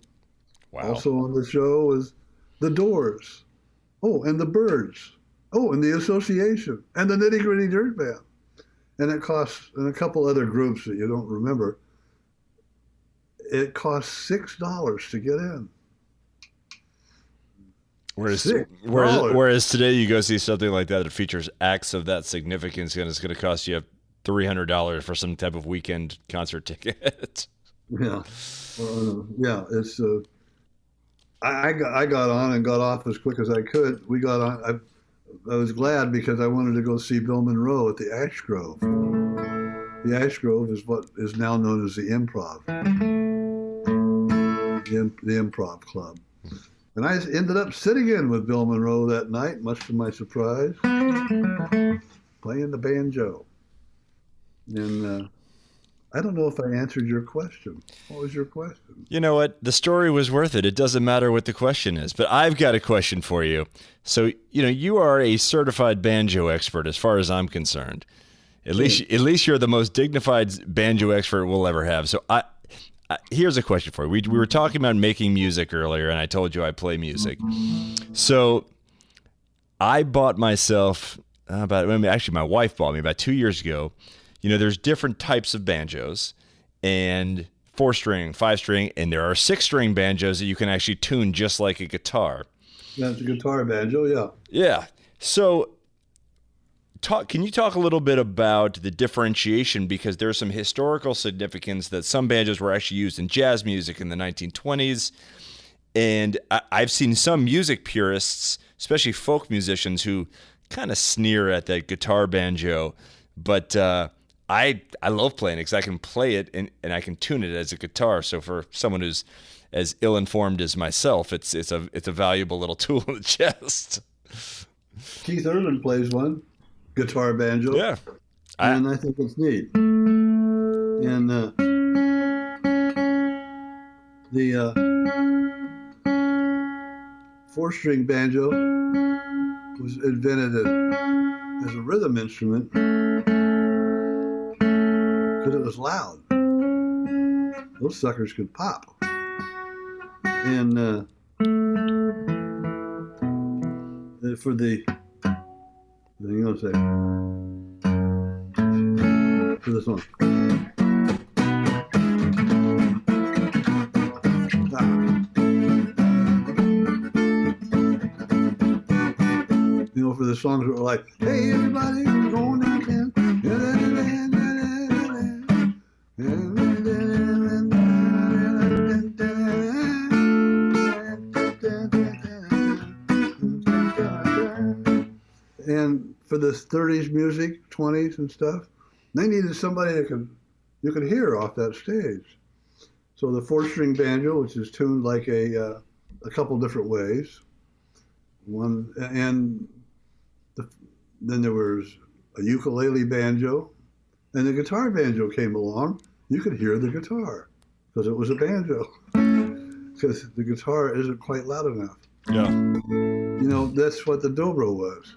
wow. Also on the show was The Doors. Oh, and the Byrds. Oh, and the Association. And the Nitty Gritty Dirt Band. And it costs, and a couple other groups that you don't remember, it costs $6 to get in. Whereas $6. Today you go see something like that that features acts of that significance, and it's going to cost you $300 for some type of weekend concert ticket. Yeah, yeah. It's I got on and got off as quick as I could. We got on. I was glad because I wanted to go see Bill Monroe at the Ash Grove. The Ash Grove is what is now known as the Improv, the Improv Club. And I ended up sitting in with Bill Monroe that night, much to my surprise, playing the banjo. And I don't know if I answered your question. What was your question? You know what? The story was worth it. It doesn't matter what the question is. But I've got a question for you. So, you are a certified banjo expert as far as I'm concerned. At least you're the most dignified banjo expert we'll ever have. So here's a question for you. We were talking about making music earlier, and I told you I play music. So I bought myself actually my wife bought me about 2 years ago. There's different types of banjos, and 4-string, 5-string, and there are 6-string banjos that you can actually tune just like a guitar. That's a guitar banjo, yeah. Yeah. So can you talk a little bit about the differentiation, because there's some historical significance that some banjos were actually used in jazz music in the 1920s, and I've seen some music purists, especially folk musicians, who kind of sneer at that guitar banjo, but I love playing it because I can play it and I can tune it as a guitar. So for someone who's as ill-informed as myself, it's a valuable little tool in the chest. Keith Urban plays one, guitar banjo. Yeah. And I think it's neat. And the 4-string banjo was invented as a rhythm instrument because it was loud. Those suckers could pop. And for the for this one. For the songs that were like, hey everybody, we're going downtown. And for the 30s music, 20s and stuff, they needed somebody that you could hear off that stage. So the 4-string banjo, which is tuned like a couple different ways. One, and then there was a ukulele banjo, and the guitar banjo came along. You could hear the guitar because it was a banjo, because the guitar isn't quite loud enough. Yeah. That's what the dobro was.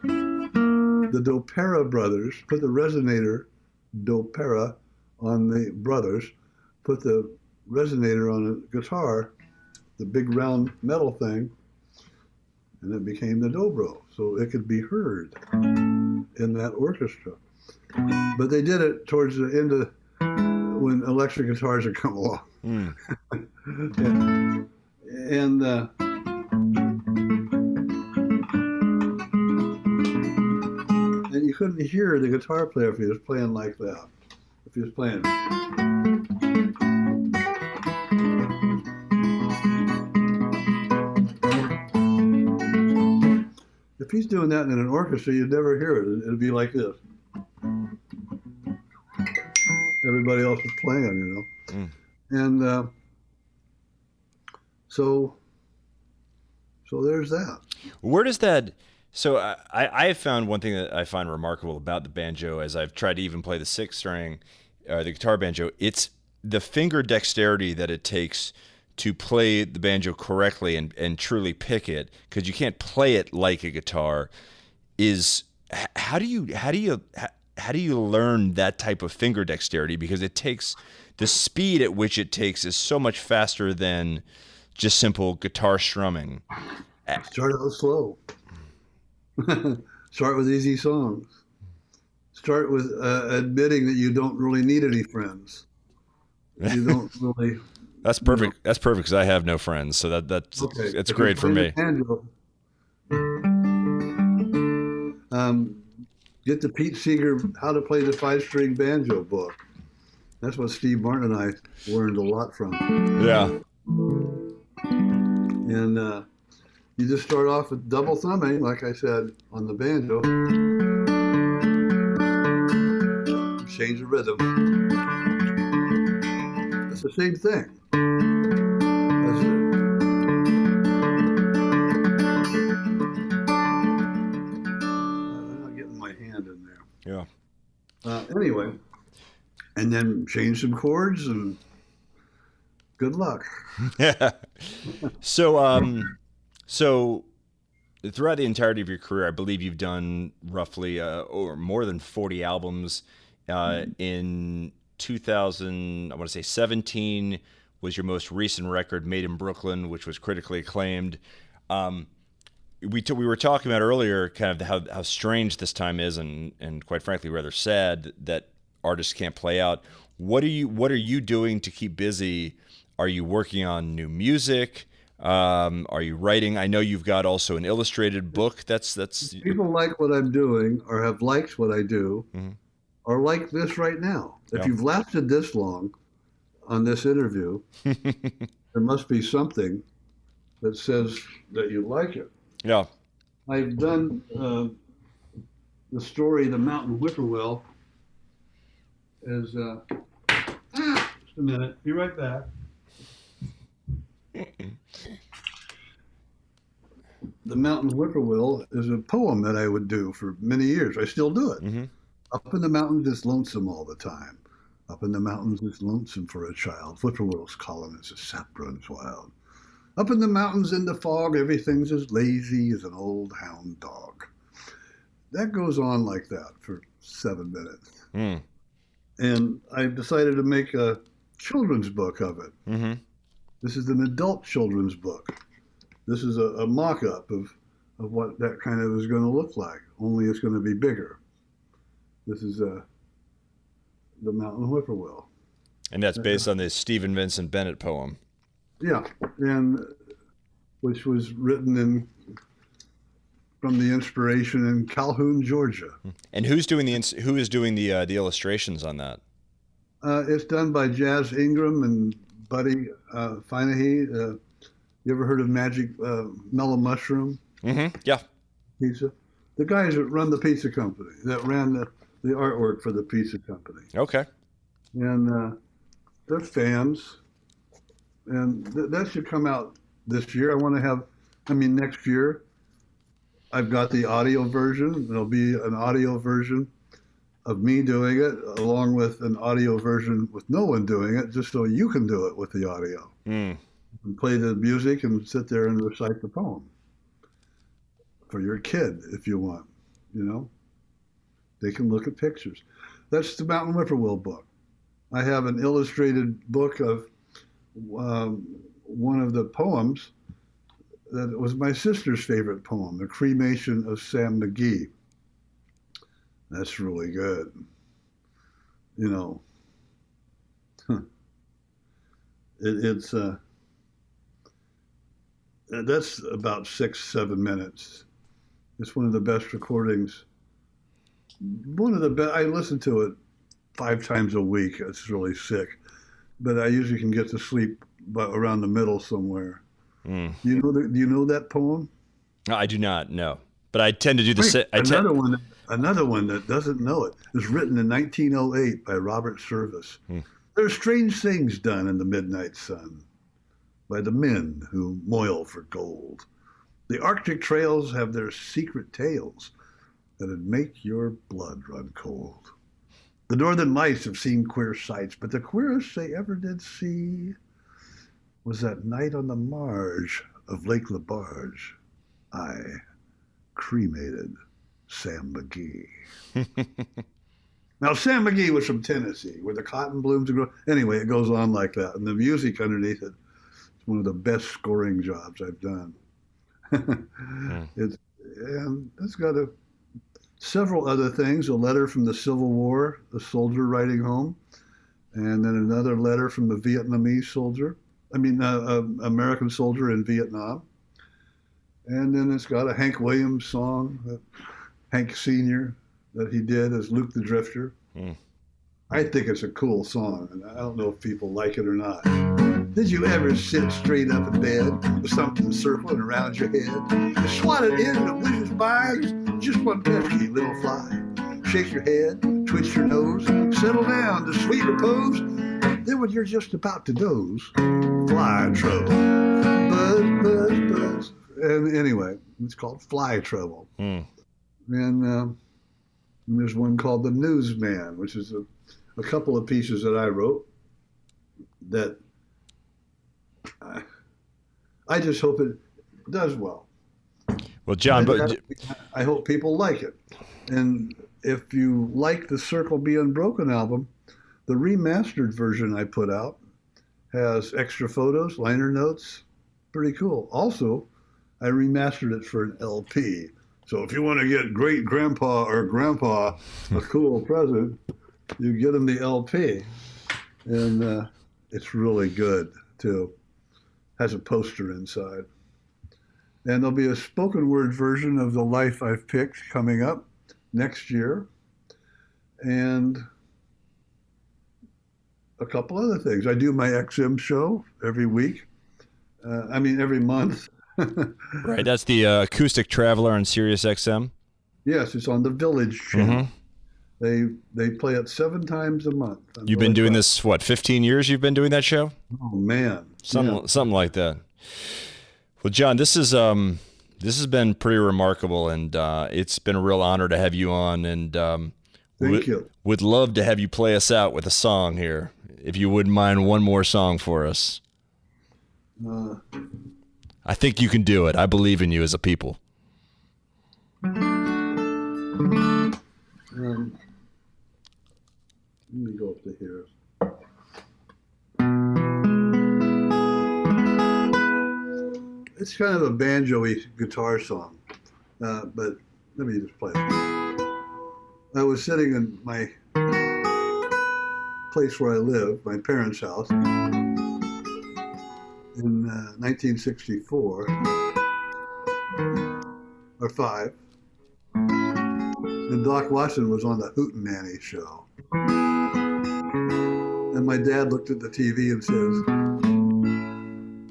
the doPERA brothers put the resonator, doPERA, on the brothers, put the resonator on a guitar, the big round metal thing, and it became the dobro, so it could be heard in that orchestra. But they did it towards the end of when electric guitars had come along. And you couldn't hear the guitar player if he was playing like that. If he was playing. If he's doing that in an orchestra, you'd never hear it. It'd be like this. Everybody else is playing, And so there's that. Where does that... So I have found one thing that I find remarkable about the banjo, as I've tried to even play the sixth string, the guitar banjo, it's the finger dexterity that it takes to play the banjo correctly and truly pick it, because you can't play it like a guitar. How do you learn that type of finger dexterity? Because it takes, the speed at which it takes is so much faster than just simple guitar strumming. Start out slow. Start with easy songs. Start with admitting that you don't really need any friends. You don't really. That's perfect. That's perfect, because I have no friends, so that's okay. It's great for me. Get the Pete Seeger How to Play the Five-String Banjo book. That's what Steve Martin and I learned a lot from. Yeah. And you just start off with double thumbing, like I said, on the banjo. Change the rhythm. It's the same thing. I'm not getting my hand in there. Yeah. Anyway, and then change some chords and good luck. Yeah. So throughout the entirety of your career, I believe you've done roughly or more than 40 albums. In 2000, I want to say 17 was your most recent record, Made in Brooklyn, which was critically acclaimed. We were talking about earlier kind of how strange this time is, and quite frankly rather sad that artists can't play out. What are you doing to keep busy? Are you working on new music? Are you writing? I know you've got also an illustrated book. That's people like what I'm doing, or have liked what I do, or like this right now. If you've lasted this long on this interview, there must be something that says that you like it. Yeah. I've done the story, The Mountain Whippoorwill, is just a minute. Be right back. The Mountain Whippoorwill is a poem that I would do for many years. I still do it. Up in the mountains, it's lonesome all the time. Up in the mountains, it's lonesome for a child. Whippoorwills calling as the sap runs wild. Up in the mountains in the fog, everything's as lazy as an old hound dog. That goes on like that for 7 minutes. And I've decided to make a children's book of it. This is an adult children's book. This is a mock-up of what that kind of is going to look like, only it's going to be bigger. This is The Mountain Whippoorwill. And that's based on the Stephen Vincent Bennett poem. Yeah, and which was written from the inspiration in Calhoun, Georgia. And who is doing the illustrations on that? It's done by Jazz Ingram and Buddy Finahy. You ever heard of Magic Mellow Mushroom? Yeah. Pizza. The guys that run the pizza company, that ran the artwork for the pizza company. Okay. And they're fans. And that should come out this year. I want to have, next year, I've got the audio version. There'll be an audio version of me doing it, along with an audio version with no one doing it, just so you can do it with the audio. And play the music and sit there and recite the poem for your kid if you want, They can look at pictures. That's the Mountain Whippoorwill book. I have an illustrated book of one of the poems that was my sister's favorite poem, The Cremation of Sam McGee. That's really good. You know, it's that's about 6-7 minutes. It's one of the best recordings. One of the best. I listen to it 5 times a week. It's really sick, but I usually can get to sleep around the middle somewhere. Do you know that poem? No, I do not know, but I tend to do the Another one that doesn't know it is written in 1908 by Robert Service. There are strange things done in the midnight sun by the men who moil for gold. The Arctic trails have their secret tales that'd make your blood run cold. The northern lights have seen queer sights, but the queerest they ever did see was that night on the marge of Lake LaBarge. I cremated Sam McGee. Now, Sam McGee was from Tennessee, where the cotton blooms grow. Anyway, it goes on like that. And the music underneath it is one of the best scoring jobs I've done. It's got several other things. A letter from the Civil War, a soldier writing home, and then another letter from the Vietnamese soldier. American soldier in Vietnam. And then it's got a Hank Williams song, Hank Sr., that he did as Luke the Drifter. I think it's a cool song, and I don't know if people like it or not. Did you ever sit straight up in bed with something circling around your head? You swatted in and it whizzes by, just one pesky little fly. Shake your head, twitch your nose, settle down to sweet repose. Then when you're just about to doze, fly trouble. Buzz, buzz, buzz. And anyway, it's called Fly Trouble. And there's one called The Newsman, which is a couple of pieces that I wrote that I just hope it does well. Well, John, I hope people like it. And if you like the Circle Be Unbroken album, the remastered version I put out has extra photos, liner notes, pretty cool. Also, I remastered it for an LP. So if you want to get great grandpa or grandpa a cool present, you get them the LP. And it's really good, too. Has a poster inside. And there'll be a spoken word version of The Life I've Picked coming up next year. And a couple other things. I do my XM show every week. Every month. Right, that's the Acoustic Traveler on Sirius XM. Yes, it's on the Village channel. They play it 7 times a month. You've been doing this, 15 years you've been doing that show? Oh, man. Something like that. Well, John, this has been pretty remarkable, and it's been a real honor to have you on. And Thank you. Would love to have you play us out with a song here, if you wouldn't mind one more song for us. I think you can do it. I believe in you as a people. Let me go up to here. It's kind of a banjo-y guitar song, but let me just play it. I was sitting in my place where I live, my parents' house, in 1964 or 5, and Doc Watson was on the Hootenanny show. And my dad looked at the TV and says,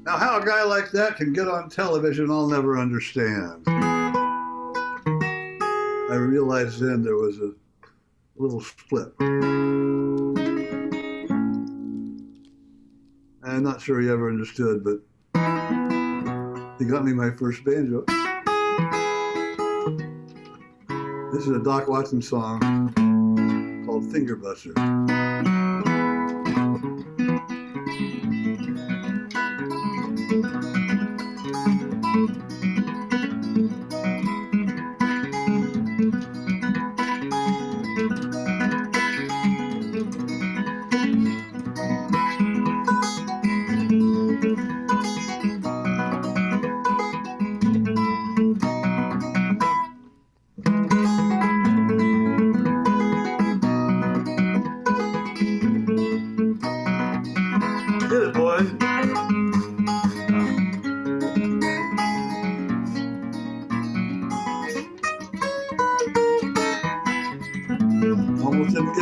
"Now how a guy like that can get on television, I'll never understand." I realized then there was a little split. I'm not sure he ever understood, but he got me my first banjo. This is a Doc Watson song called Finger Buster.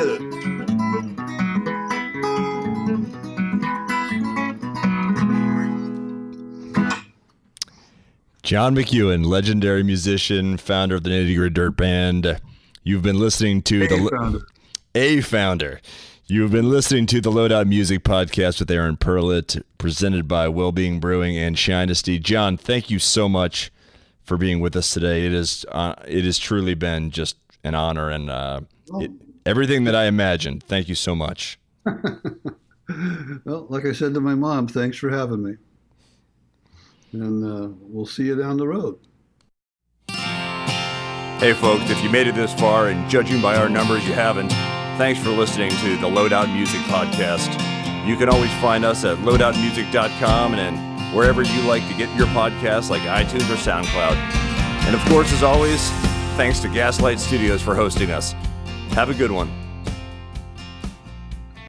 good. John McEuen, legendary musician, founder of the Nitty Gritty Dirt Band. You've been listening to A founder. You've been listening to the Loadout Music Podcast with Aaron Perlett, presented by Wellbeing Brewing and Shinesty. John, thank you so much for being with us today. It has truly been just an honor and everything that I imagined. Thank you so much. Well, like I said to my mom, thanks for having me. And we'll see you down the road. Hey, folks, if you made it this far, and judging by our numbers, you haven't, thanks for listening to the Loadout Music Podcast. You can always find us at loadoutmusic.com and wherever you like to get your podcasts like iTunes or SoundCloud. And of course, as always, thanks to Gaslight Studios for hosting us. Have a good one.